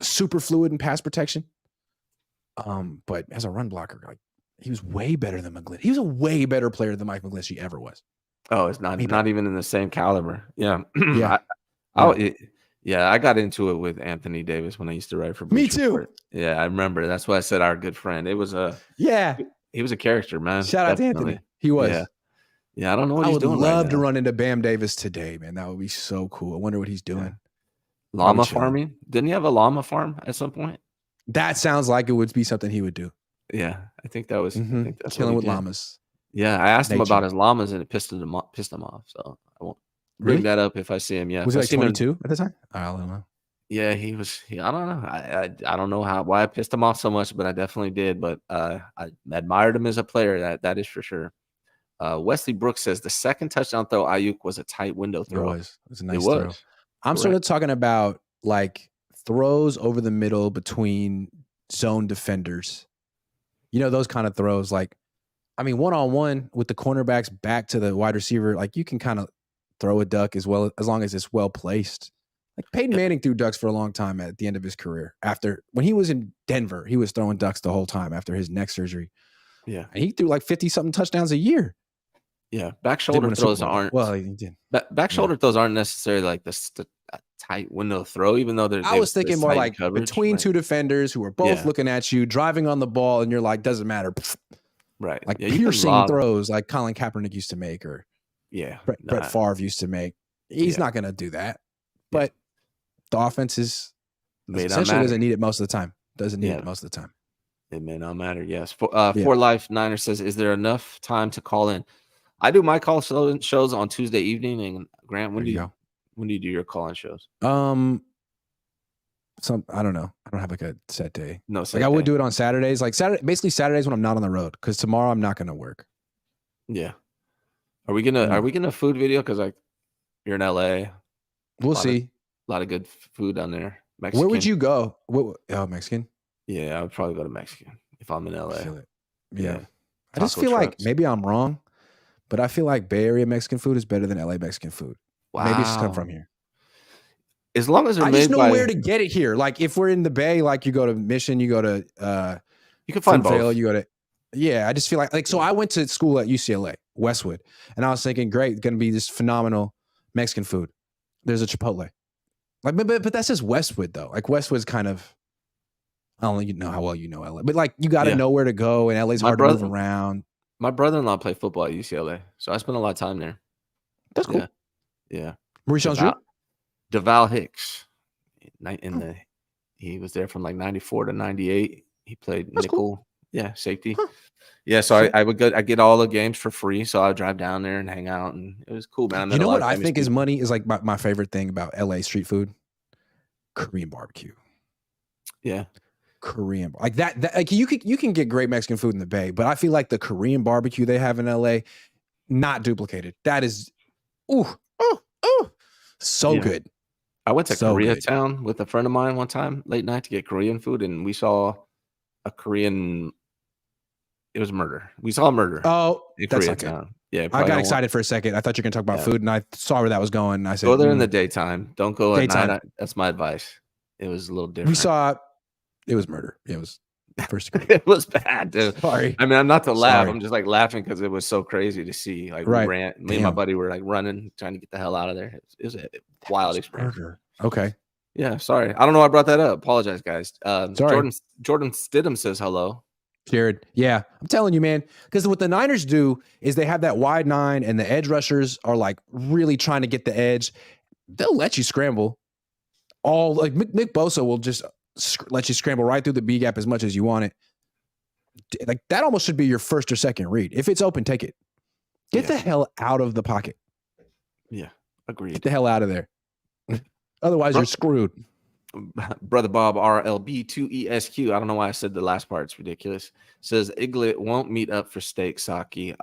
super fluid in pass protection. But as a run blocker, like, he was way better than McGlinchey. He was a way better player than Mike McGlinchey ever was. Oh, it's not even in the same caliber. Yeah. Yeah. I got into it with Anthony Davis when I used to write for Me too. Report. Yeah, I remember. That's why I said our good friend. It was he was a character, man. Shout out to Anthony. He was. Yeah, I don't know what he's doing. I would love to run into Bam Davis today, man. That would be so cool. I wonder what he's doing. Llama farming? Didn't he have a llama farm at some point? That sounds like it would be something he would do. Yeah, I think that was that's killing with llamas. Yeah, I asked him about his llamas and it pissed him off. So I won't bring that up if I see him. Yeah, was he like 22 at the time? I don't know. Yeah, he was. I don't know. I don't know why I pissed him off so much, but I definitely did. But I admired him as a player. That is for sure. Wesley Brooks says the second touchdown throw Ayuk was a tight window throw. It was a nice throw. I'm sort of talking about like throws over the middle between zone defenders. You know, those kind of throws, like, I mean, one-on-one with the cornerbacks back to the wide receiver, like, you can kind of throw a duck as long as it's well placed. Like, Peyton Manning threw ducks for a long time at the end of his career. When he was in Denver, he was throwing ducks the whole time after his neck surgery. Yeah. And he threw like 50-something touchdowns a year. Yeah. Back shoulder throws aren't. Well, he did. Back shoulder throws aren't necessarily like the tight window throw, even though I was thinking more like coverage, between two defenders who are both looking at you, driving on the ball, and you're like, doesn't matter. Right. Like piercing throws like Colin Kaepernick used to make, or Brett Favre used to make. He's not going to do that. But the offense essentially doesn't need it most of the time. Doesn't need it most of the time. It may not matter. Yes. For Life Niner says, is there enough time to call in? I do my call shows on Tuesday evening. And Grant, when do you do your call-in shows? I don't know. I don't have like a set day. No, I would do it on Saturdays. Like basically Saturdays when I'm not on the road, because tomorrow I'm not going to work. Yeah. Are we gonna food video? Because like you're in LA. We'll see. A lot of good food down there. Mexican. Where would you go? Mexican? Yeah, I would probably go to Mexican if I'm in LA. Yeah. I just feel like maybe I'm wrong, but I feel like Bay Area Mexican food is better than LA Mexican food. Wow. Maybe it's just come from here. As long as they're I made just know where to get it here. Like if we're in the Bay, like you go to Mission, you go to you can find both. You go to I just feel like so I went to school at UCLA, Westwood, and I was thinking, great, going to be this phenomenal Mexican food. There's a Chipotle. Like, but that's just Westwood though. Like Westwood's kind of, I don't know how well you know LA, but like you got to know where to go, and LA's hard to move around. My brother-in-law played football at UCLA, so I spent a lot of time there. That's cool. Yeah. Maurice Jones-Drew? DeVal Hicks. He was there from like 94 to 98. He played nickel. Cool. Yeah, safety. Huh. Yeah, so I would go. I get all the games for free, so I would drive down there and hang out, and it was cool, man. You know what I think is money is like my favorite thing about LA street food? Korean barbecue. Yeah, Korean like that. Like you can get great Mexican food in the Bay, but I feel like the Korean barbecue they have in LA, not duplicated. That is, so good. I went to Koreatown with a friend of mine one time late night to get Korean food, and we saw a Korean. It was murder. We saw murder. Oh, that's not good. Yeah, I got excited for a second. I thought you were going to talk about food, and I saw where that was going. And I said, go there in the daytime. Don't go at night. That's my advice. It was a little different. We saw it was murder. It was first degree. It was bad, dude. Sorry. I mean, I'm not to laugh. I'm just like laughing because it was so crazy to see. Like, we ran. Me and my buddy were like running, trying to get the hell out of there. It was a wild experience. Murder. Okay. Yeah, sorry. I don't know why I brought that up. Apologize, guys. Sorry. Jordan Stidham says hello. Jared. Yeah, I'm telling you, man. Because what the Niners do is they have that wide nine, and the edge rushers are like really trying to get the edge. They'll let you scramble. All like Nick Bosa will just let you scramble right through the B gap as much as you want it. Like that almost should be your first or second read. If it's open, take it. Get the hell out of the pocket. Yeah, agreed. Get the hell out of there. Otherwise, you're screwed. Brother Bob RLB2ESQ. I don't know why I said the last part. It's ridiculous. Says Iglet won't meet up for steak, sake,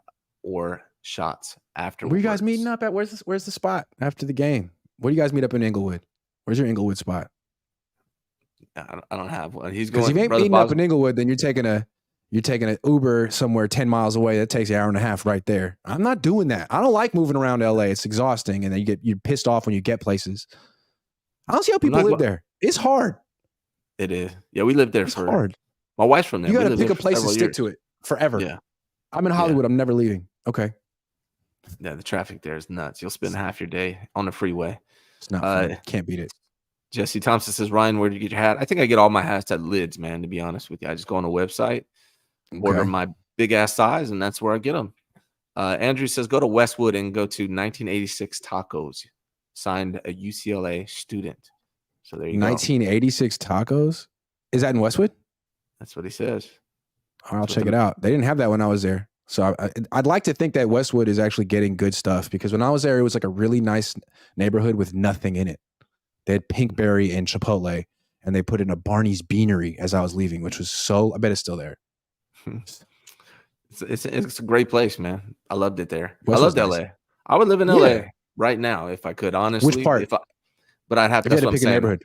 or shots afterwards. Where you guys meeting up at? Where's the spot after the game? Where do you guys meet up in Inglewood? Where's your Inglewood spot? I don't have one. He's going. Because if you ain't meeting up in Inglewood, then you're taking an Uber somewhere 10 miles away. That takes an hour and a half right there. I'm not doing that. I don't like moving around LA. It's exhausting, and then you're pissed off when you get places. I don't see how people live there. It's hard. It is. Yeah, we lived there hard. My wife's from there. You got to pick a place and stick to it forever. Yeah. I'm in Hollywood. I'm never leaving. Okay. Yeah, the traffic there is nuts. You'll spend half your day on the freeway. It's not fun. Can't beat it. Jesse Thompson says, Ryan, where did you get your hat? I think I get all my hats at Lids, man, to be honest with you. I just go on a website, order my big-ass size, and that's where I get them. Andrew says, go to Westwood and go to 1986 Tacos. Signed a UCLA student. So there you 1986 Tacos? Is that in Westwood? That's what he says. I'll check it out. They didn't have that when I was there. So I'd like to think that Westwood is actually getting good stuff, because when I was there, it was like a really nice neighborhood with nothing in it. They had Pinkberry and Chipotle, and they put in a Barney's Beanery as I was leaving, which was I bet it's still there. It's a great place, man. I loved it there. Westwood's I loved LA. I would live in LA right now if I could, honestly. Which part? But I'd have to pick a neighborhood.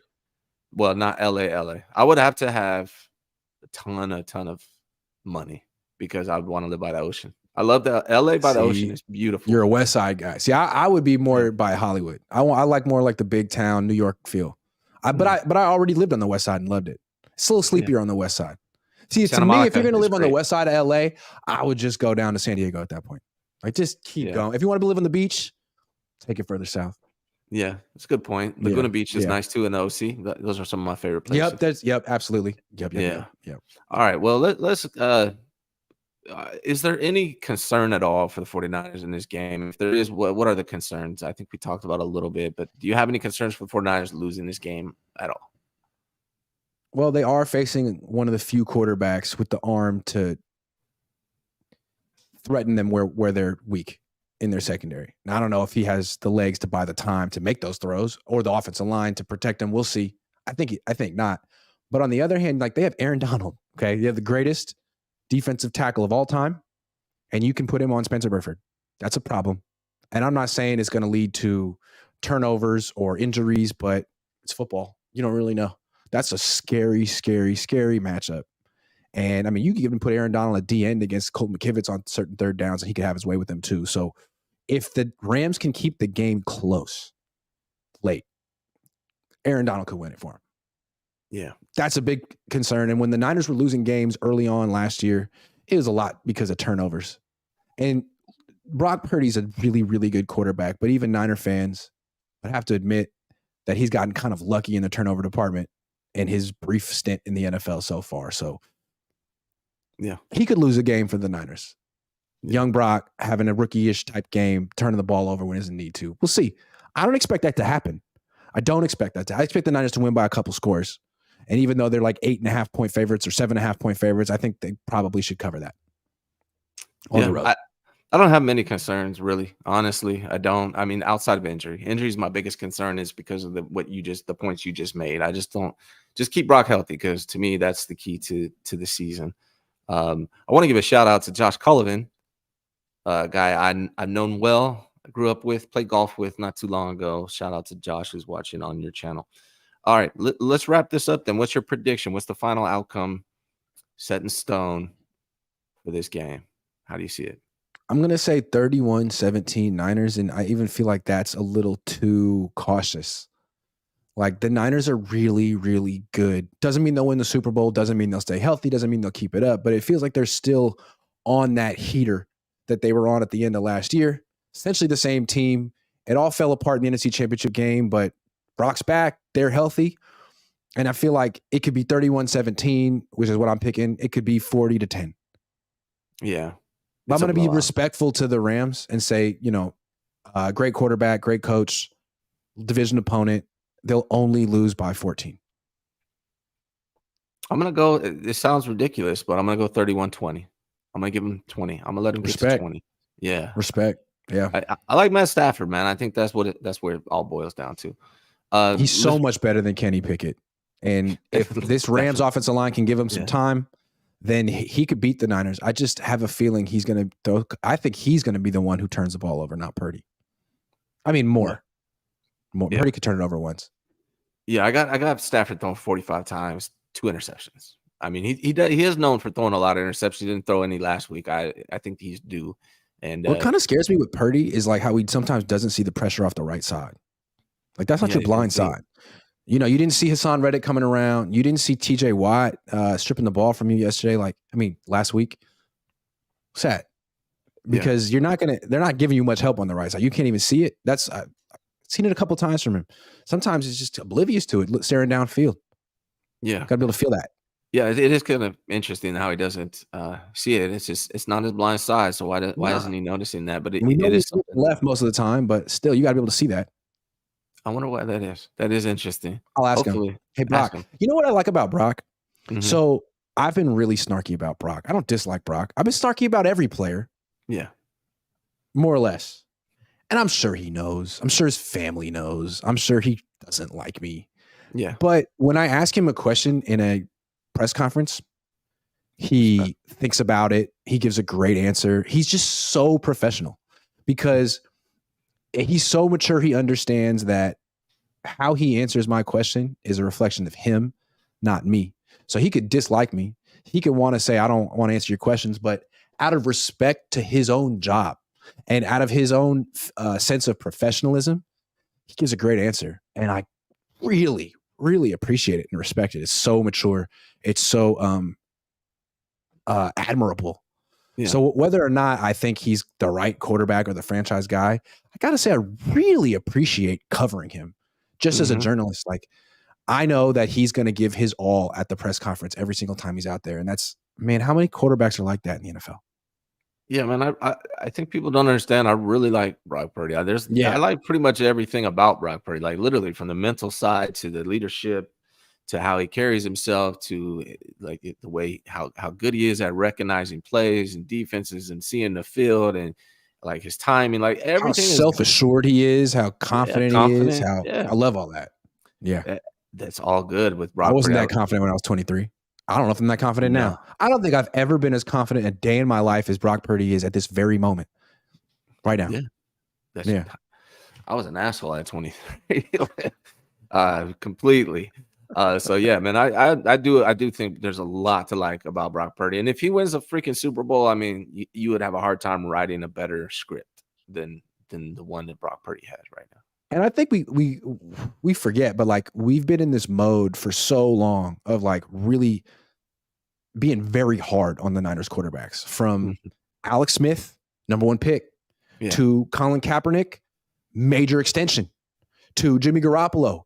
Well, not LA. I would have to have a ton of money, because I'd want to live by the ocean. I love the LA by the ocean. It's beautiful. You're a West Side guy. See, I would be more by Hollywood. I like more like the big town New York feel. But I already lived on the West Side and loved it. It's a little sleepier on the West Side. See, to me, if you're going to live on the West Side of LA, I would just go down to San Diego at that point. Like, just keep going. If you want to live on the beach, take it further south. Yeah, that's a good point. Laguna Beach is nice too in the OC. Those are some of my favorite places. Yep, absolutely. Yep. All right, well, let's is there any concern at all for the 49ers in this game? If there is, what are the concerns? I think we talked about a little bit, but do you have any concerns for the 49ers losing this game at all? Well, they are facing one of the few quarterbacks with the arm to threaten them where they're weak in their secondary. Now, I don't know if he has the legs to buy the time to make those throws, or the offensive line to protect them. We'll see. I think not. But on the other hand, like, they have Aaron Donald. Okay, they have the greatest defensive tackle of all time, and you can put him on Spencer Burford. That's a problem. And I'm not saying it's going to lead to turnovers or injuries, but it's football. You don't really know. That's a scary, scary, scary matchup. And I mean, you can even put Aaron Donald at D end against Colton McKivitz on certain third downs, and he could have his way with them too. So if the Rams can keep the game close late, Aaron Donald could win it for him. Yeah. That's a big concern. And when the Niners were losing games early on last year, it was a lot because of turnovers. And Brock Purdy's a really, really good quarterback, but even Niner fans would have to admit that he's gotten kind of lucky in the turnover department in his brief stint in the NFL so far. So yeah, he could lose a game for the Niners. Young Brock having a rookie-ish type game, turning the ball over when he doesn't need to. We'll see. I don't expect that to happen. I expect the Niners to win by a couple scores. And even though they're like 8.5 point favorites or 7.5 point favorites, I think they probably should cover that on the road. I don't have many concerns, really. Honestly, I don't. I mean, outside of injury. Injury is my biggest concern, is because of the points you just made. I just keep Brock healthy, because to me, that's the key to the season. I want to give a shout out to Josh Cullivan, a guy I've known well, I grew up with, played golf with not too long ago. Shout out to Josh, who's watching on your channel. All right, let's wrap this up then. What's your prediction? What's the final outcome set in stone for this game? How do you see it? I'm going to say 31-17 Niners, and I even feel like that's a little too cautious. Like, the Niners are really, really good. Doesn't mean they'll win the Super Bowl. Doesn't mean they'll stay healthy. Doesn't mean they'll keep it up. But it feels like they're still on that heater that they were on at the end of last year. Essentially the same team. It all fell apart in the NFC Championship game, but Brock's back. They're healthy. And I feel like it could be 31-17, which is what I'm picking. It could be 40-10. Yeah. But I'm going to be respectful to the Rams and say, great quarterback, great coach, division opponent. They'll only lose by 14. I'm going to go. It sounds ridiculous, but I'm going to go 31-20. I'm going to give him 20. I'm going to let him get to 20. Yeah. Respect. Yeah. I like Matt Stafford, man. I think that's where it all boils down to. He's so much better than Kenny Pickett. And if this Rams offensive line can give him some time, then he could beat the Niners. I just have a feeling he's going to throw. I think he's going to be the one who turns the ball over, not Purdy. I mean, more. Yeah. Purdy could turn it over once. Yeah, I got Stafford throwing 45 times, 2 interceptions. I mean, he is known for throwing a lot of interceptions. He didn't throw any last week. I think he's due. And what kind of scares me with Purdy is like how he sometimes doesn't see the pressure off the right side. Like that's not your blind side. You didn't see Hassan Reddick coming around. You didn't see TJ Watt stripping the ball from you yesterday. Last week. Sad. Because they're not giving you much help on the right side. You can't even see it. I've seen it a couple times from him. Sometimes he's just oblivious to it, staring downfield. Yeah. Got to be able to feel that. Yeah, it is kind of interesting how he doesn't see it. It's not his blind side. So why isn't he noticing that? But it is left most of the time, but still, you got to be able to see that. I wonder why that is. That is interesting. I'll ask him. Hey, Brock, you know what I like about Brock? Mm-hmm. So I've been really snarky about Brock. I don't dislike Brock. I've been snarky about every player. Yeah. More or less. And I'm sure he knows. I'm sure his family knows. I'm sure he doesn't like me. Yeah. But when I ask him a question in a press conference, he thinks about it. He gives a great answer. He's just so professional because he's so mature. He understands that how he answers my question is a reflection of him, not me. So he could dislike me. He could want to say, I don't want to answer your questions, but out of respect to his own job and out of his own sense of professionalism, he gives a great answer. And I really, really appreciate it and respect it. It's so mature. It's so admirable. Yeah. So whether or not I think he's the right quarterback or the franchise guy, I got to say I really appreciate covering him just as a journalist. Like, I know that he's going to give his all at the press conference every single time he's out there. And that's, man, how many quarterbacks are like that in the NFL? Yeah, man, I think people don't understand. I really like Brock Purdy. I like pretty much everything about Brock Purdy, like literally from the mental side to the leadership to how he carries himself to like the way how good he is at recognizing plays and defenses and seeing the field and like his timing, like everything. How self-assured he is, how confident he is. I love all that. Yeah, that's all good with Brock. I wasn't that confident when I was 23. I don't know if I'm that confident now. I don't think I've ever been as confident a day in my life as Brock Purdy is at this very moment. Right now. Yeah. I was an asshole at 23. Completely. So yeah, man, I do think there's a lot to like about Brock Purdy. And if he wins a freaking Super Bowl, I mean, you would have a hard time writing a better script than the one that Brock Purdy has right now. And I think we forget, but like we've been in this mode for so long of like really being very hard on the Niners quarterbacks from Alex Smith, number 1 pick, to Colin Kaepernick, major extension, to Jimmy Garoppolo,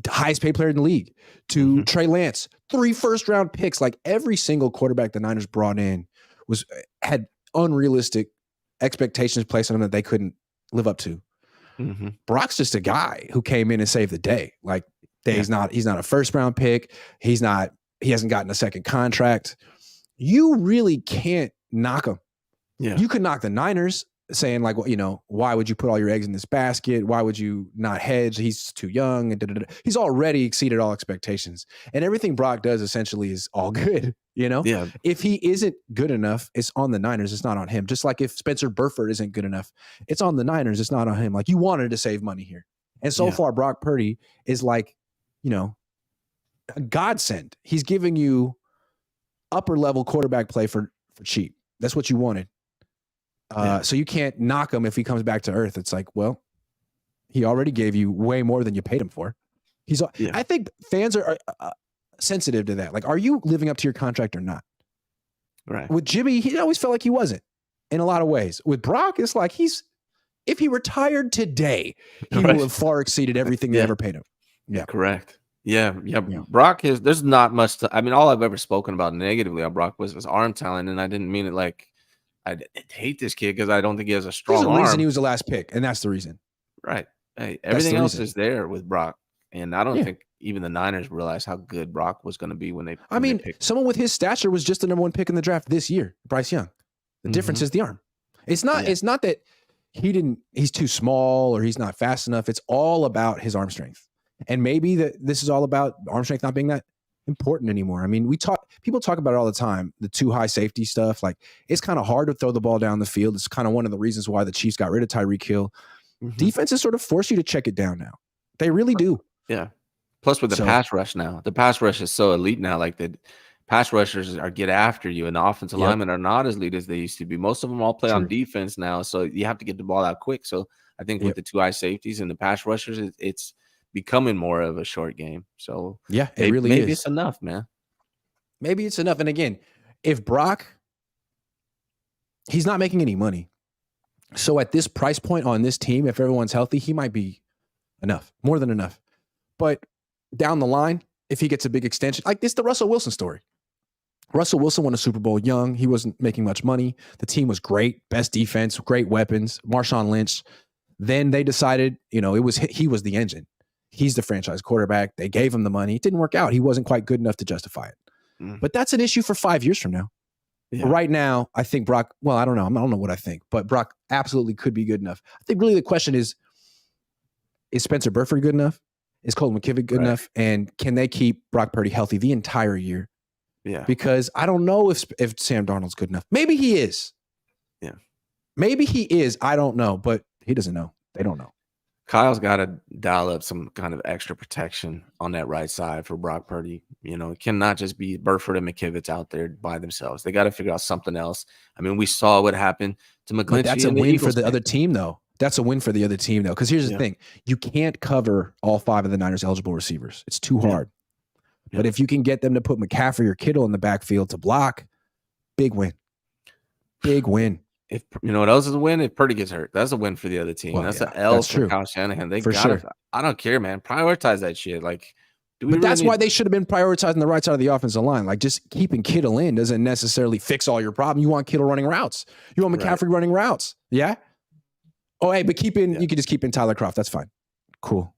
highest paid player in the league, to Trey Lance, 3 first-round picks. Like every single quarterback the Niners brought in had unrealistic expectations placed on them that they couldn't live up to. Brock's just a guy who came in and saved the day. Like he's not a first round pick. He hasn't gotten a second contract. You really can't knock him. Yeah. You could knock the Niners saying like, well, why would you put all your eggs in this basket? Why would you not hedge? He's too young. And he's already exceeded all expectations. And everything Brock does essentially is all good. Yeah. If he isn't good enough, it's on the Niners. It's not on him. Just like if Spencer Burford isn't good enough, it's on the Niners. It's not on him. Like you wanted to save money here. And so far, Brock Purdy is like, a godsend. He's giving you upper level quarterback play for cheap. That's what you wanted. So you can't knock him if he comes back to earth. It's like, well, he already gave you way more than you paid him for. I think fans are sensitive to that. Like, are you living up to your contract or not? Right. With Jimmy, he always felt like he wasn't in a lot of ways. With Brock, it's like if he retired today, he will have far exceeded everything they ever paid him. Yeah. Correct. Yeah. Brock is. There's not much. I mean, all I've ever spoken about negatively on Brock was his arm talent, and I didn't mean it like I hate this kid because I don't think he has a strong There's a reason arm. he was the last pick, and that's the reason. Right. Hey, everything else is there with Brock, and I don't think even the Niners realized how good Brock was going to be when they. I mean, someone with his stature was just the number 1 pick in the draft this year, Bryce Young. The difference is the arm. It's not. It's not that he's too small or he's not fast enough. It's all about his arm strength, and maybe this is all about arm strength not being that important anymore. I mean, people talk about it all the time, the too high safety stuff. Like, it's kind of hard to throw the ball down the field. It's kind of one of the reasons why the Chiefs got rid of Tyreek Hill. Defenses sort of force you to check it down now. They really do. Yeah. Plus with the pass rush now, the pass rush is so elite now. Like, the pass rushers get after you, and the offensive linemen are not as elite as they used to be. Most of them all play on defense now, so you have to get the ball out quick. So I think with the 2 high safeties and the pass rushers, it's becoming more of a short game. So maybe it's enough, man. Maybe it's enough. And again, if Brock, he's not making any money. So at this price point on this team, if everyone's healthy, he might be enough, more than enough. But down the line, if he gets a big extension, like it's the Russell Wilson story. Russell Wilson won a Super Bowl young. He wasn't making much money. The team was great, best defense, great weapons, Marshawn Lynch. Then they decided, he was the engine. He's the franchise quarterback. They gave him the money. It didn't work out. He wasn't quite good enough to justify it. But that's an issue for 5 years from now. Yeah. Right now, I think Brock, well, I don't know. I don't know what I think, but Brock absolutely could be good enough. I think really the question is Spencer Burford good enough? Is Colton McKivick good enough? And can they keep Brock Purdy healthy the entire year? Yeah. Because I don't know if Sam Darnold's good enough. Maybe he is. Yeah. Maybe he is. I don't know, but he doesn't know. They don't know. Kyle's got to dial up some kind of extra protection on that right side for Brock Purdy. It cannot just be Burford and McKivitz out there by themselves. They got to figure out something else. I mean, we saw what happened to McGlinchey. But that's a win for the other team, though. That's a win for the other team, though. Because here's the thing. You can't cover all 5 of the Niners eligible receivers. It's too hard. Yeah. But if you can get them to put McCaffrey or Kittle in the backfield to block, big win. Big win. If what else is a win? If Purdy gets hurt, that's a win for the other team. Well, that's an L for Kyle Shanahan. They got I don't care, man. Prioritize that shit. Like, that's why they should have been prioritizing the right side of the offensive line. Like, just keeping Kittle in doesn't necessarily fix all your problem. You want Kittle running routes. You want McCaffrey running routes. Yeah. Oh, hey, but you can just keep in Tyler Kroft. That's fine. Cool.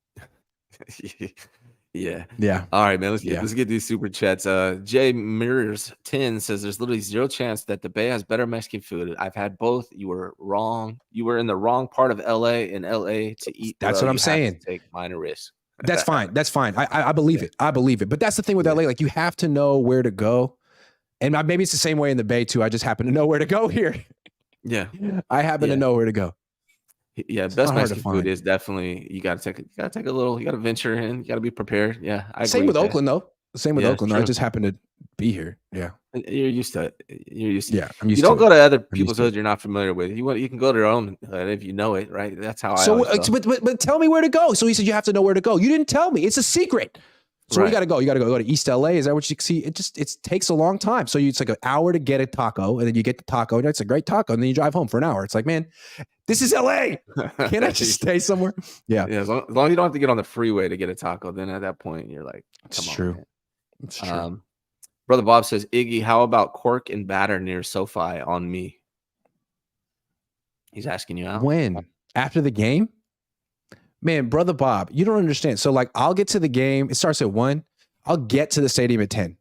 Yeah. All right, man. Let's get these super chats. Jay Mirrors 10 says there's literally zero chance that the Bay has better Mexican food. I've had both. You were wrong. You were in the wrong part of LA to eat. That's what I'm saying. Take minor risk. That's fine. That's fine. I believe it. I believe it. But that's the thing with LA. Like, you have to know where to go. And maybe it's the same way in the Bay too. I just happen to know where to go here. Yeah. I happen to know where to go. Yeah, best Mexican food is definitely you gotta take a little, you gotta venture in, you gotta be prepared. Yeah. Same with Oakland though. Same with Oakland. I just happen to be here. Yeah. You're used to it. Yeah. I'm used you don't go to other people's hoods you're not familiar with. You can go to your own hood if you know it, right? That's how but tell me where to go. So he said you have to know where to go. You didn't tell me. It's a secret. So where you gotta go? You gotta go to East LA. Is that what you see? It takes a long time. So it's like an hour to get a taco, and then you get the taco, and it's a great taco, and then you drive home for an hour. It's like, man, this is LA. Can't I just stay somewhere? Yeah. As long as you don't have to get on the freeway to get a taco, then at that point you're like, come on. Man. It's true. Brother Bob says, Iggy, how about cork and batter near SoFi on me? He's asking you out. When? After the game? Man, Brother Bob, you don't understand. So, like, I'll get to the game. It starts at 1. I'll get to the stadium at 10.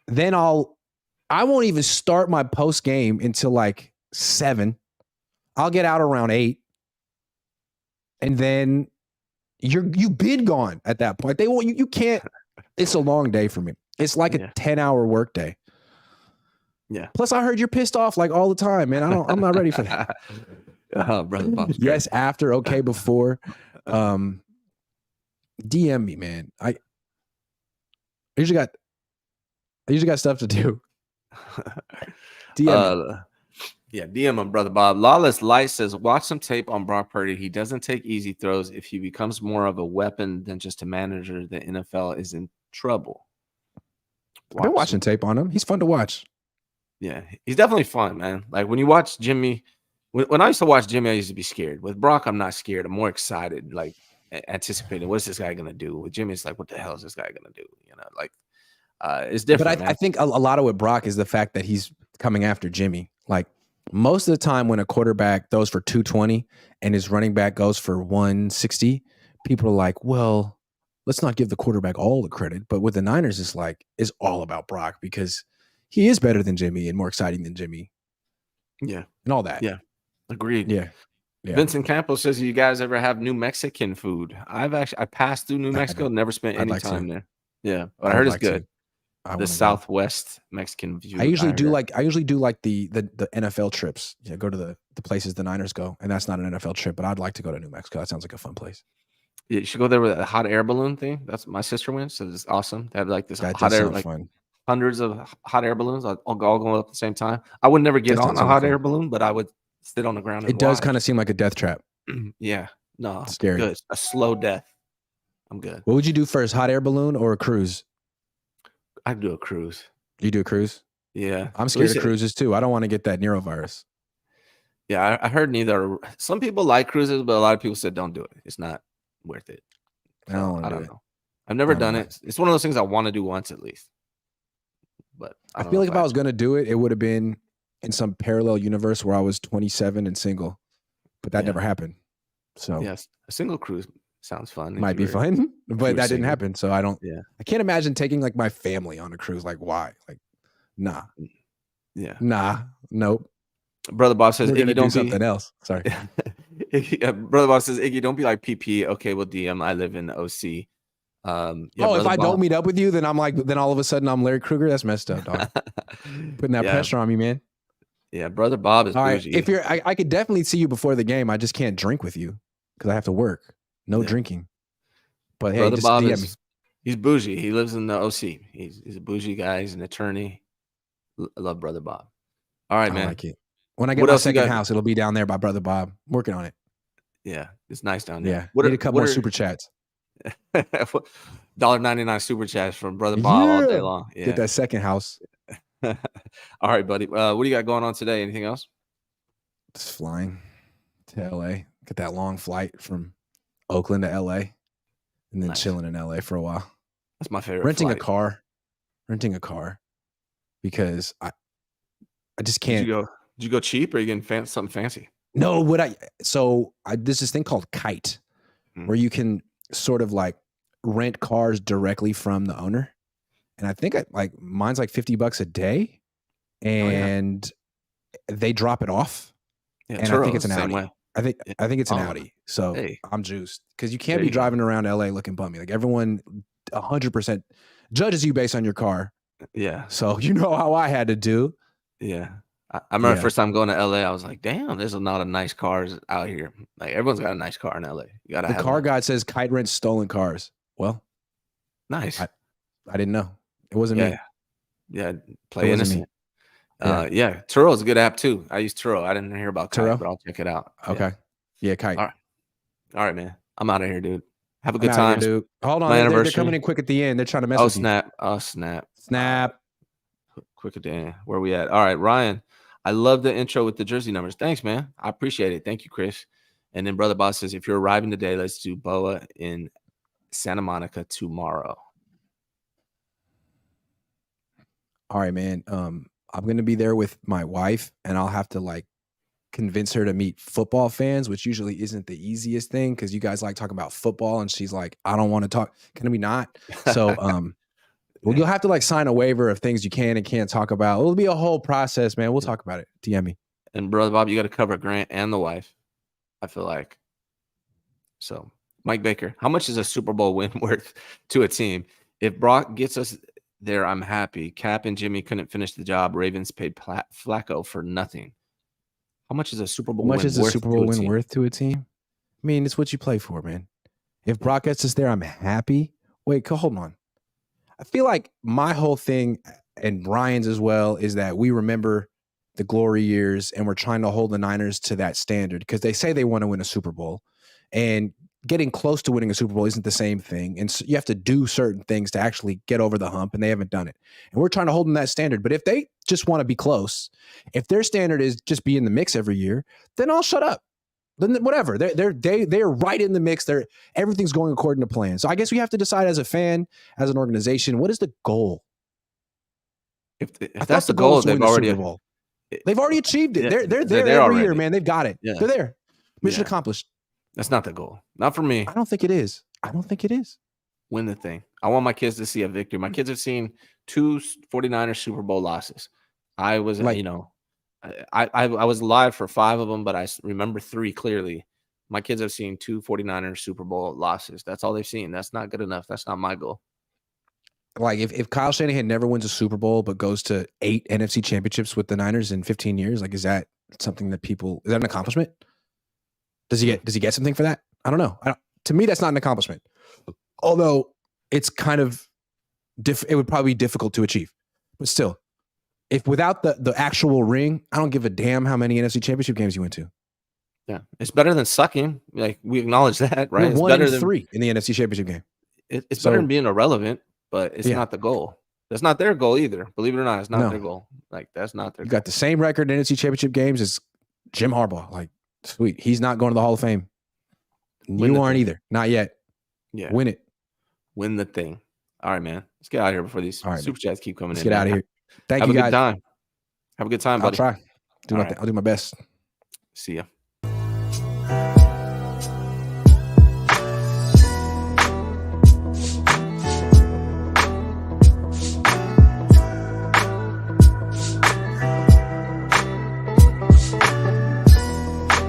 Then I won't even start my post game until like 7. I'll get out around 8. And then you've been gone at that point. They won't, you can't. It's a long day for me. It's like a 10-hour work day. Yeah. Plus, I heard you're pissed off like all the time, man. I'm not ready for that. Brother Bob's yes, after, okay, before. DM me, man. I usually got stuff to do. DM DM him, Brother Bob. Lawless Light says, watch some tape on Brock Purdy. He doesn't take easy throws. If he becomes more of a weapon than just a manager, the NFL is in trouble. I've been watching tape on him. He's fun to watch. Yeah, he's definitely fun, man. Like, when you watch Jimmy, when I used to watch Jimmy, I used to be scared. With Brock, I'm not scared. I'm more excited. Like, anticipating what's this guy gonna do. With Jimmy, it's like, what the hell is this guy gonna do? Like it's different. But I think a lot of with Brock is the fact that he's coming after Jimmy. Like most of the time when a quarterback throws for 220 and his running back goes for 160, people are like, well, let's not give the quarterback all the credit. But with the Niners, it's all about Brock because he is better than Jimmy and more exciting than Jimmy. Yeah. And all that. Yeah. Agreed. Yeah. Vincent Campos says, you guys ever have New Mexican food? I passed through New Mexico, never spent any time there. Yeah. But I heard it's good. The Southwest Mexican view. I usually do like the NFL trips. Yeah, go to the places the Niners go, and that's not an NFL trip, but I'd like to go to New Mexico. That sounds like a fun place. You should go there with a hot air balloon thing. That's my sister went, so it's awesome. They have like this hot air, like fun. Hundreds of hot air balloons all going up at the same time. I would never get on a hot air balloon, but I would sit on the ground. It does kind of seem like a death trap. Yeah, no, it's scary. Good. A slow death. I'm good. What would you do first, hot air balloon or a cruise? I'd do a cruise. You do a cruise? Yeah. I'm scared of cruises too. I don't want to get that Neurovirus. Yeah, I heard neither. Some people like cruises, but a lot of people said don't do it. It's not worth it. I don't know. I've never done it. It's one of those things I want to do once at least. But I feel like if I was going to do it, it would have been in some parallel universe where I was 27 and single. But that never happened. So yes, a single cruise sounds fun. Might be fun, but that didn't happen. So I don't. Yeah, I can't imagine taking like my family on a cruise. Like why? Like, nah. Yeah. Nah. Nope. Brother Bob says, Iggy, don't do something else. Sorry. Brother Bob says, Iggy, don't be like PP. Okay, well, DM. I live in OC. If I don't meet up with you, then I'm like, then all of a sudden I'm Larry Krueger. That's messed up, dog. Putting that pressure on me, man. Yeah, Brother Bob is bougie. If you're, I could definitely see you before the game. I just can't drink with you because I have to work. No drinking. But hey, Brother just Bob DM me. He's bougie. He lives in the OC. He's a bougie guy. He's an attorney. I love Brother Bob. All right, man. I like it. When I get my second house, it'll be down there by Brother Bob. I'm working on it. Yeah, it's nice down there. Yeah, need a couple more super chats. $1.99 super chats from Brother Bob all day long. Yeah. Get that second house. All right, buddy. What do you got going on today? Anything else? Just flying to LA. Get that long flight from Oakland to LA, and then chilling in LA for a while. That's my favorite. Renting a car because I just can't. Did you go cheap or are you getting something fancy? No, there's this thing called Kite, where you can sort of like rent cars directly from the owner. And I think mine's like $50 a day and they drop it off. Yeah, and I think it's an Audi. I think it's an Audi. So I'm juiced because you can't be driving around LA looking bummy. Like everyone 100% judges you based on your car. Yeah. So you know how I had to do. Yeah. I remember the first time going to LA, I was like, damn, there's a lot of nice cars out here. Like everyone's got a nice car in LA. You gotta have the car guide says Kite rents stolen cars. Well, nice. I didn't know. It wasn't me. Yeah. Play innocent. Yeah. Turo's a good app too. I use Turo. I didn't hear about Kite, but I'll check it out. Okay. Yeah, Kite. All right, man. I'm out of here, dude. Have a good time, dude. Hold on. They're coming in quick at the end. They're trying to mess with you. Snap. Quick at the end. Where we at? All right, Ryan. I love the intro with the jersey numbers. Thanks, man. I appreciate it. Thank you, Chris. And then Brother Boss says, if you're arriving today, let's do Boa in Santa Monica tomorrow. All right, man. I'm going to be there with my wife, and I'll have to convince her to meet football fans, which usually isn't the easiest thing because you guys like talking about football, and she's like, I don't want to talk. Can we not? So, well, you'll have to sign a waiver of things you can and can't talk about. It'll be a whole process, man. We'll talk about it. DM me. And Brother Bob, you got to cover Grant and the wife, I feel like. So, Mike Baker, how much is a Super Bowl win worth to a team? If Brock gets us there, I'm happy. Cap and Jimmy couldn't finish the job. Ravens paid Flacco for nothing. How much is a Super Bowl win worth to a team? I mean, it's what you play for, man. If Brock gets us there, I'm happy. Wait, hold on. I feel like my whole thing, and Ryan's as well, is that we remember the glory years and we're trying to hold the Niners to that standard because they say they want to win a Super Bowl, and getting close to winning a Super Bowl isn't the same thing. And so you have to do certain things to actually get over the hump, and they haven't done it. And we're trying to hold them that standard. But if they just want to be close, if their standard is just be in the mix every year, then I'll shut up. then whatever. They're right in the mix. Everything's going according to plan. So I guess we have to decide as a fan, as an organization, what is the goal? If that's the goal, they've already achieved it. Yeah, they're there every year, man. They've got it. Yeah. They're there. Mission accomplished. That's not the goal. Not for me. I don't think it is. Win the thing. I want my kids to see a victory. My kids have seen 2 49ers Super Bowl losses. I was, I was alive for 5 of them, but I remember 3 clearly. My kids have seen 2 49ers Super Bowl losses. That's all they've seen. That's not good enough. That's not my goal. Like if Kyle Shanahan never wins a Super Bowl but goes to 8 NFC championships with the Niners in 15 years, like is that something that is that an accomplishment? Does he get something for that? I don't know. To me, that's not an accomplishment. Although it's kind of it would probably be difficult to achieve. But still, if without the actual ring, I don't give a damn how many NFC championship games you went to. Yeah, it's better than sucking. Like we acknowledge that, right? It's better than 3 in the NFC championship game. It's better than being irrelevant, but it's not the goal. That's not their goal either. Believe it or not, it's not their goal. Like that's not their. You got the same record in NFC championship games as Jim Harbaugh. Like, sweet, he's not going to the Hall of Fame. You aren't either. Not yet. Yeah, win it. Win the thing. All right, man. Let's get out of here before these super chats keep coming in. Let's get out of here. Thank you, guys. Have a good time, buddy. I'll try. I'll do my best. See ya.